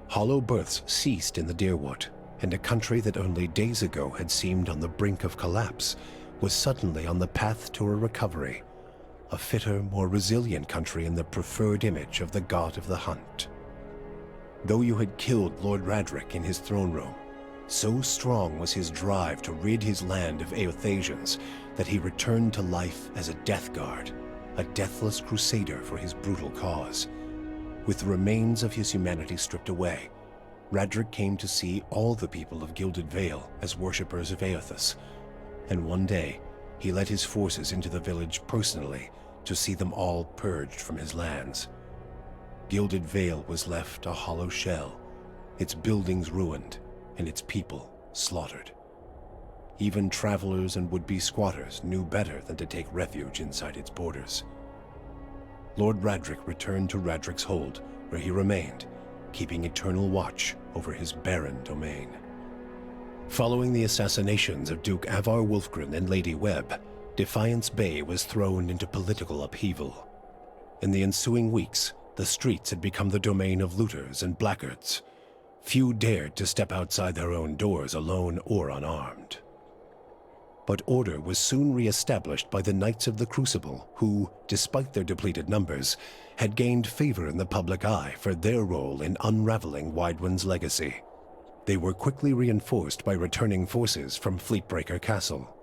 Speaker 6: Hollow births ceased in the Dyrwood, and a country that only days ago had seemed on the brink of collapse was suddenly on the path to a recovery, a fitter, more resilient country in the preferred image of the god of the hunt. Though you had killed Lord Radric in his throne room, so strong was his drive to rid his land of Eothasians that he returned to life as a death guard, a deathless crusader for his brutal cause. With the remains of his humanity stripped away, Radric came to see all the people of Gilded Vale as worshippers of Eothas, and one day he led his forces into the village personally to see them all purged from his lands. Gilded Vale was left a hollow shell, its buildings ruined, and its people slaughtered. Even travelers and would-be squatters knew better than to take refuge inside its borders. Lord Radric returned to Radric's Hold, where he remained, keeping eternal watch over his barren domain. Following the assassinations of Duke Avar Wulfgren and Lady Webb, Defiance Bay was thrown into political upheaval. In the ensuing weeks, the streets had become the domain of looters and blackguards. Few dared to step outside their own doors alone or unarmed. But order was soon re-established by the Knights of the Crucible, who, despite their depleted numbers, had gained favor in the public eye for their role in unraveling Weidwyn's legacy. They were quickly reinforced by returning forces from Fleetbreaker Castle.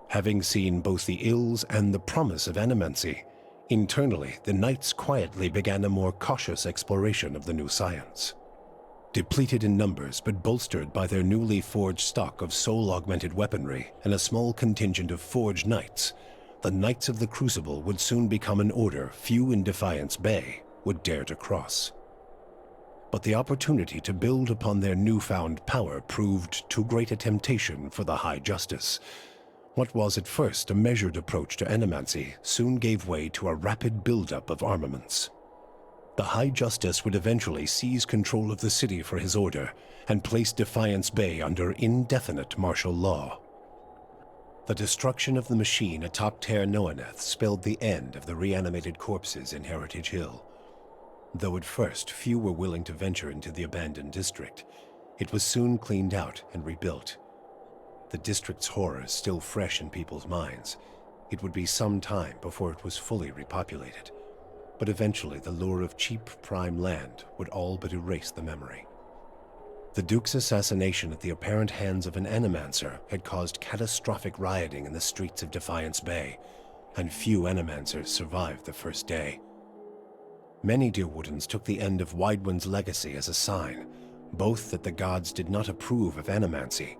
Speaker 6: Having seen both the ills and the promise of animancy, internally the Knights quietly began a more cautious exploration of the new science. Depleted in numbers but bolstered by their newly forged stock of soul-augmented weaponry and a small contingent of forged knights, the Knights of the Crucible would soon become an order few in Defiance Bay would dare to cross. But the opportunity to build upon their newfound power proved too great a temptation for the High Justice. What was at first a measured approach to animancy soon gave way to a rapid buildup of armaments. The High Justice would eventually seize control of the city for his order and place Defiance Bay under indefinite martial law. The destruction of the machine atop Ter Noaneth spelled the end of the reanimated corpses in Heritage Hill. Though at first few were willing to venture into the abandoned district, it was soon cleaned out and rebuilt. The district's horrors still fresh in people's minds, it would be some time before it was fully repopulated. But eventually the lure of cheap prime land would all but erase the memory. The Duke's assassination at the apparent hands of an animancer had caused catastrophic rioting in the streets of Defiance Bay, and few animancers survived the first day. Many Dyrwoodans took the end of Weidwyn's legacy as a sign, both that the gods did not approve of animancy,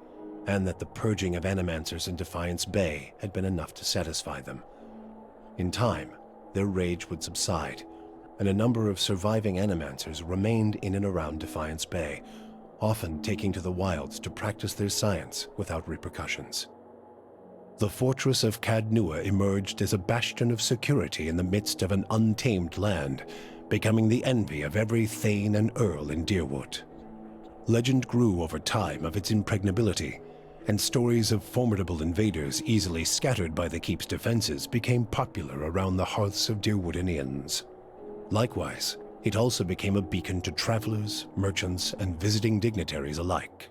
Speaker 6: and that the purging of animancers in Defiance Bay had been enough to satisfy them. In time, their rage would subside, and a number of surviving animancers remained in and around Defiance Bay, often taking to the wilds to practice their science without repercussions. The fortress of Cadnua emerged as a bastion of security in the midst of an untamed land, becoming the envy of every thane and earl in Dyrwood. Legend grew over time of its impregnability, and stories of formidable invaders easily scattered by the keep's defenses became popular around the hearths of Dyrwoodanians. Likewise, it also became a beacon to travelers, merchants, and visiting dignitaries alike.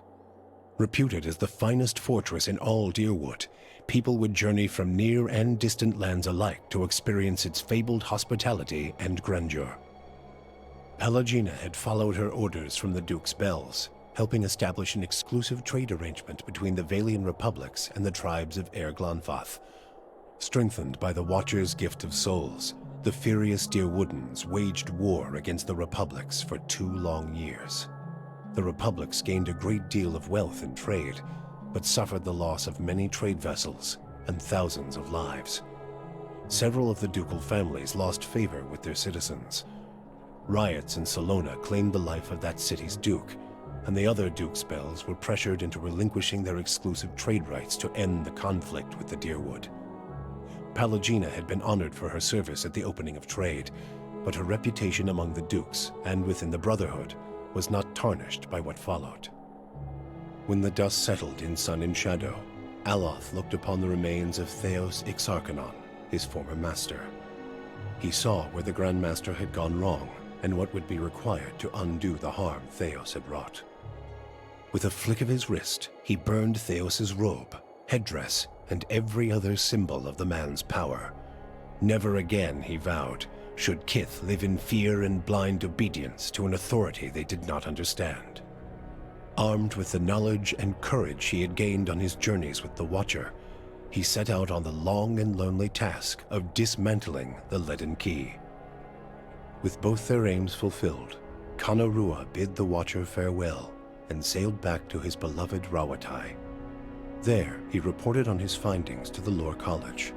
Speaker 6: Reputed as the finest fortress in all Dyrwood, people would journey from near and distant lands alike to experience its fabled hospitality and grandeur. Pelagina had followed her orders from the Duke's bells, helping establish an exclusive trade arrangement between the Valian republics and the tribes of Air Glanfath. Strengthened by the Watcher's gift of souls, The furious Dirwoodens waged war against the Republics for 2 long years. The Republics gained a great deal of wealth in trade, but suffered the loss of many trade vessels and thousands of lives. Several of the ducal families lost favor with their citizens. Riots in Salona claimed the life of that city's duke, and the other duke's bells were pressured into relinquishing their exclusive trade rights to end the conflict with the Dyrwood. Pallegina had been honored for her service at the opening of trade, but her reputation among the dukes and within the Brotherhood was not tarnished by what followed. When the dust settled in Sun and Shadow, Aloth looked upon the remains of Theos Ixarchanon, his former master. He saw where the Grand Master had gone wrong and what would be required to undo the harm Theos had wrought. With a flick of his wrist, he burned Theos's robe, headdress, and every other symbol of the man's power. Never again, he vowed, should Kith live in fear and blind obedience to an authority they did not understand. Armed with the knowledge and courage he had gained on his journeys with the Watcher, he set out on the long and lonely task of dismantling the Leaden Key. With both their aims fulfilled, Kana Rua bid the Watcher farewell and sailed back to his beloved Rawatai. There, he reported on his findings to the Lore College.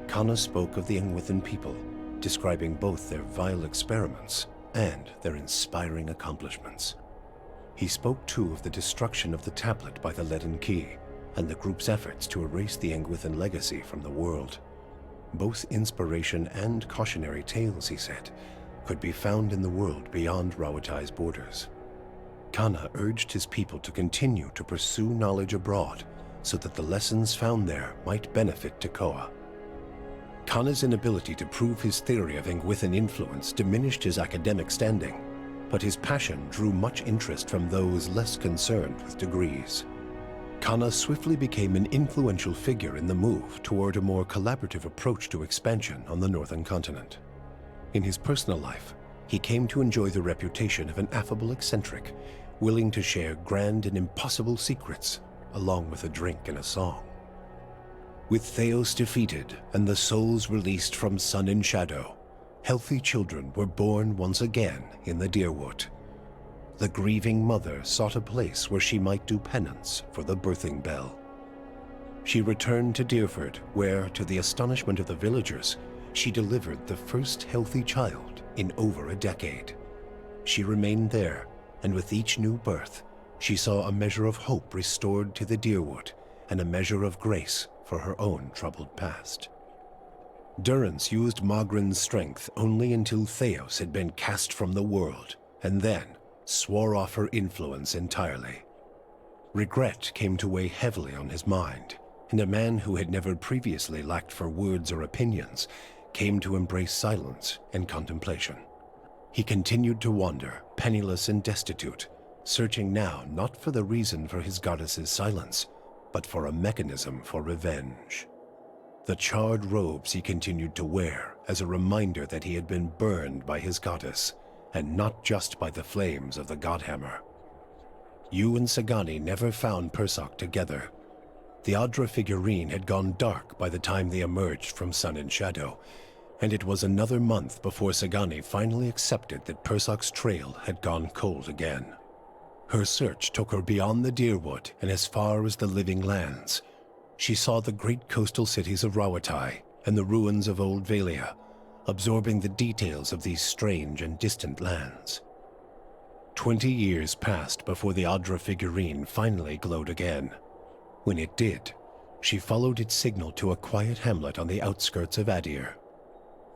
Speaker 6: Kana spoke of the Engwithan people, describing both their vile experiments and their inspiring accomplishments. He spoke too of the destruction of the tablet by the Leaden Key, and the group's efforts to erase the Engwithan legacy from the world. Both inspiration and cautionary tales, he said, could be found in the world beyond Rawatai's borders. Kana urged his people to continue to pursue knowledge abroad, so that the lessons found there might benefit Tekoa. Kana's inability to prove his theory of Engwithan influence diminished his academic standing, but his passion drew much interest from those less concerned with degrees. Kana swiftly became an influential figure in the move toward a more collaborative approach to expansion on the northern continent. In his personal life, he came to enjoy the reputation of an affable eccentric, willing to share grand and impossible secrets, along with a drink and a song. With Theos defeated and the souls released from Sun and Shadow, healthy children were born once again in the Dyrwood. The grieving mother sought a place where she might do penance for the birthing bell. She returned to Dyrford, where, to the astonishment of the villagers, she delivered the first healthy child in over a decade. She remained there, and with each new birth, she saw a measure of hope restored to the Dyrwood and a measure of grace for her own troubled past. Durrance used Magrin's strength only until Theos had been cast from the world, and then swore off her influence entirely. Regret came to weigh heavily on his mind, and a man who had never previously lacked for words or opinions came to embrace silence and contemplation. He continued to wander, penniless and destitute, searching now not for the reason for his goddess's silence, but for a mechanism for revenge. The charred robes he continued to wear as a reminder that he had been burned by his goddess, and not just by the flames of the Godhammer. Yu and Sagani never found Persoc together. The Adra figurine had gone dark by the time they emerged from Sun and Shadow, and it was another month before Sagani finally accepted that Persoc's trail had gone cold again. Her search took her beyond the Dyrwood and as far as the Living Lands. She saw the great coastal cities of Rawatai and the ruins of Old Valia, absorbing the details of these strange and distant lands. 20 years passed before the Adra figurine finally glowed again. When it did, she followed its signal to a quiet hamlet on the outskirts of Adir.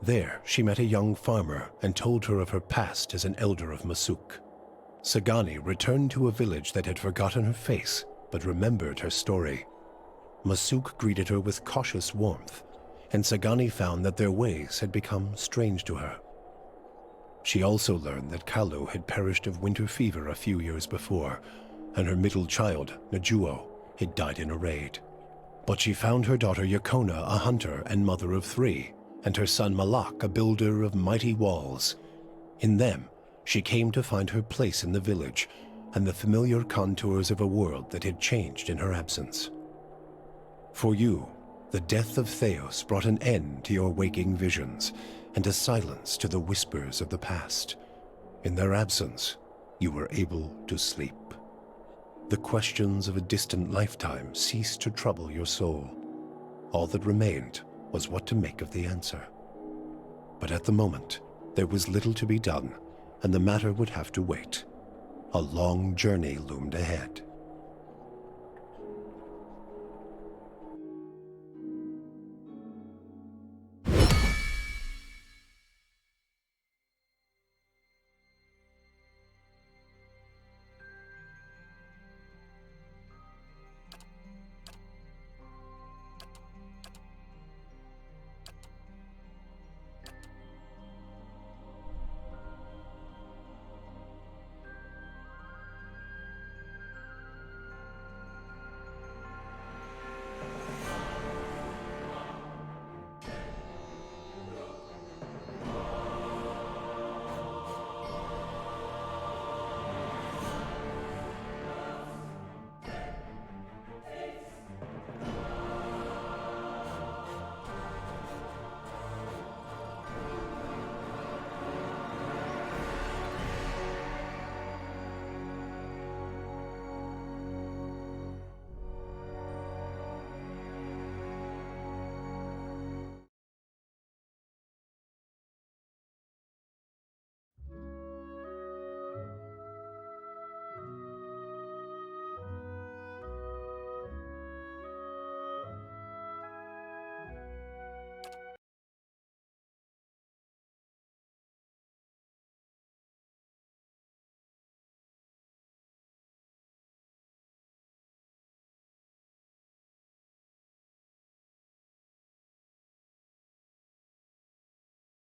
Speaker 6: There, she met a young farmer and told her of her past as an elder of Masuk. Sagani returned to a village that had forgotten her face, but remembered her story. Masuk greeted her with cautious warmth, and Sagani found that their ways had become strange to her. She also learned that Kalu had perished of winter fever a few years before, and her middle child, Najuo, had died in a raid. But she found her daughter Yakona a hunter and mother of 3, and her son Malak a builder of mighty walls. In them, she came to find her place in the village and the familiar contours of a world that had changed in her absence. For you, the death of Theos brought an end to your waking visions, and a silence to the whispers of the past. In their absence, you were able to sleep. The questions of a distant lifetime ceased to trouble your soul. All that remained was what to make of the answer. But at the moment, there was little to be done, and the matter would have to wait. A long journey loomed ahead.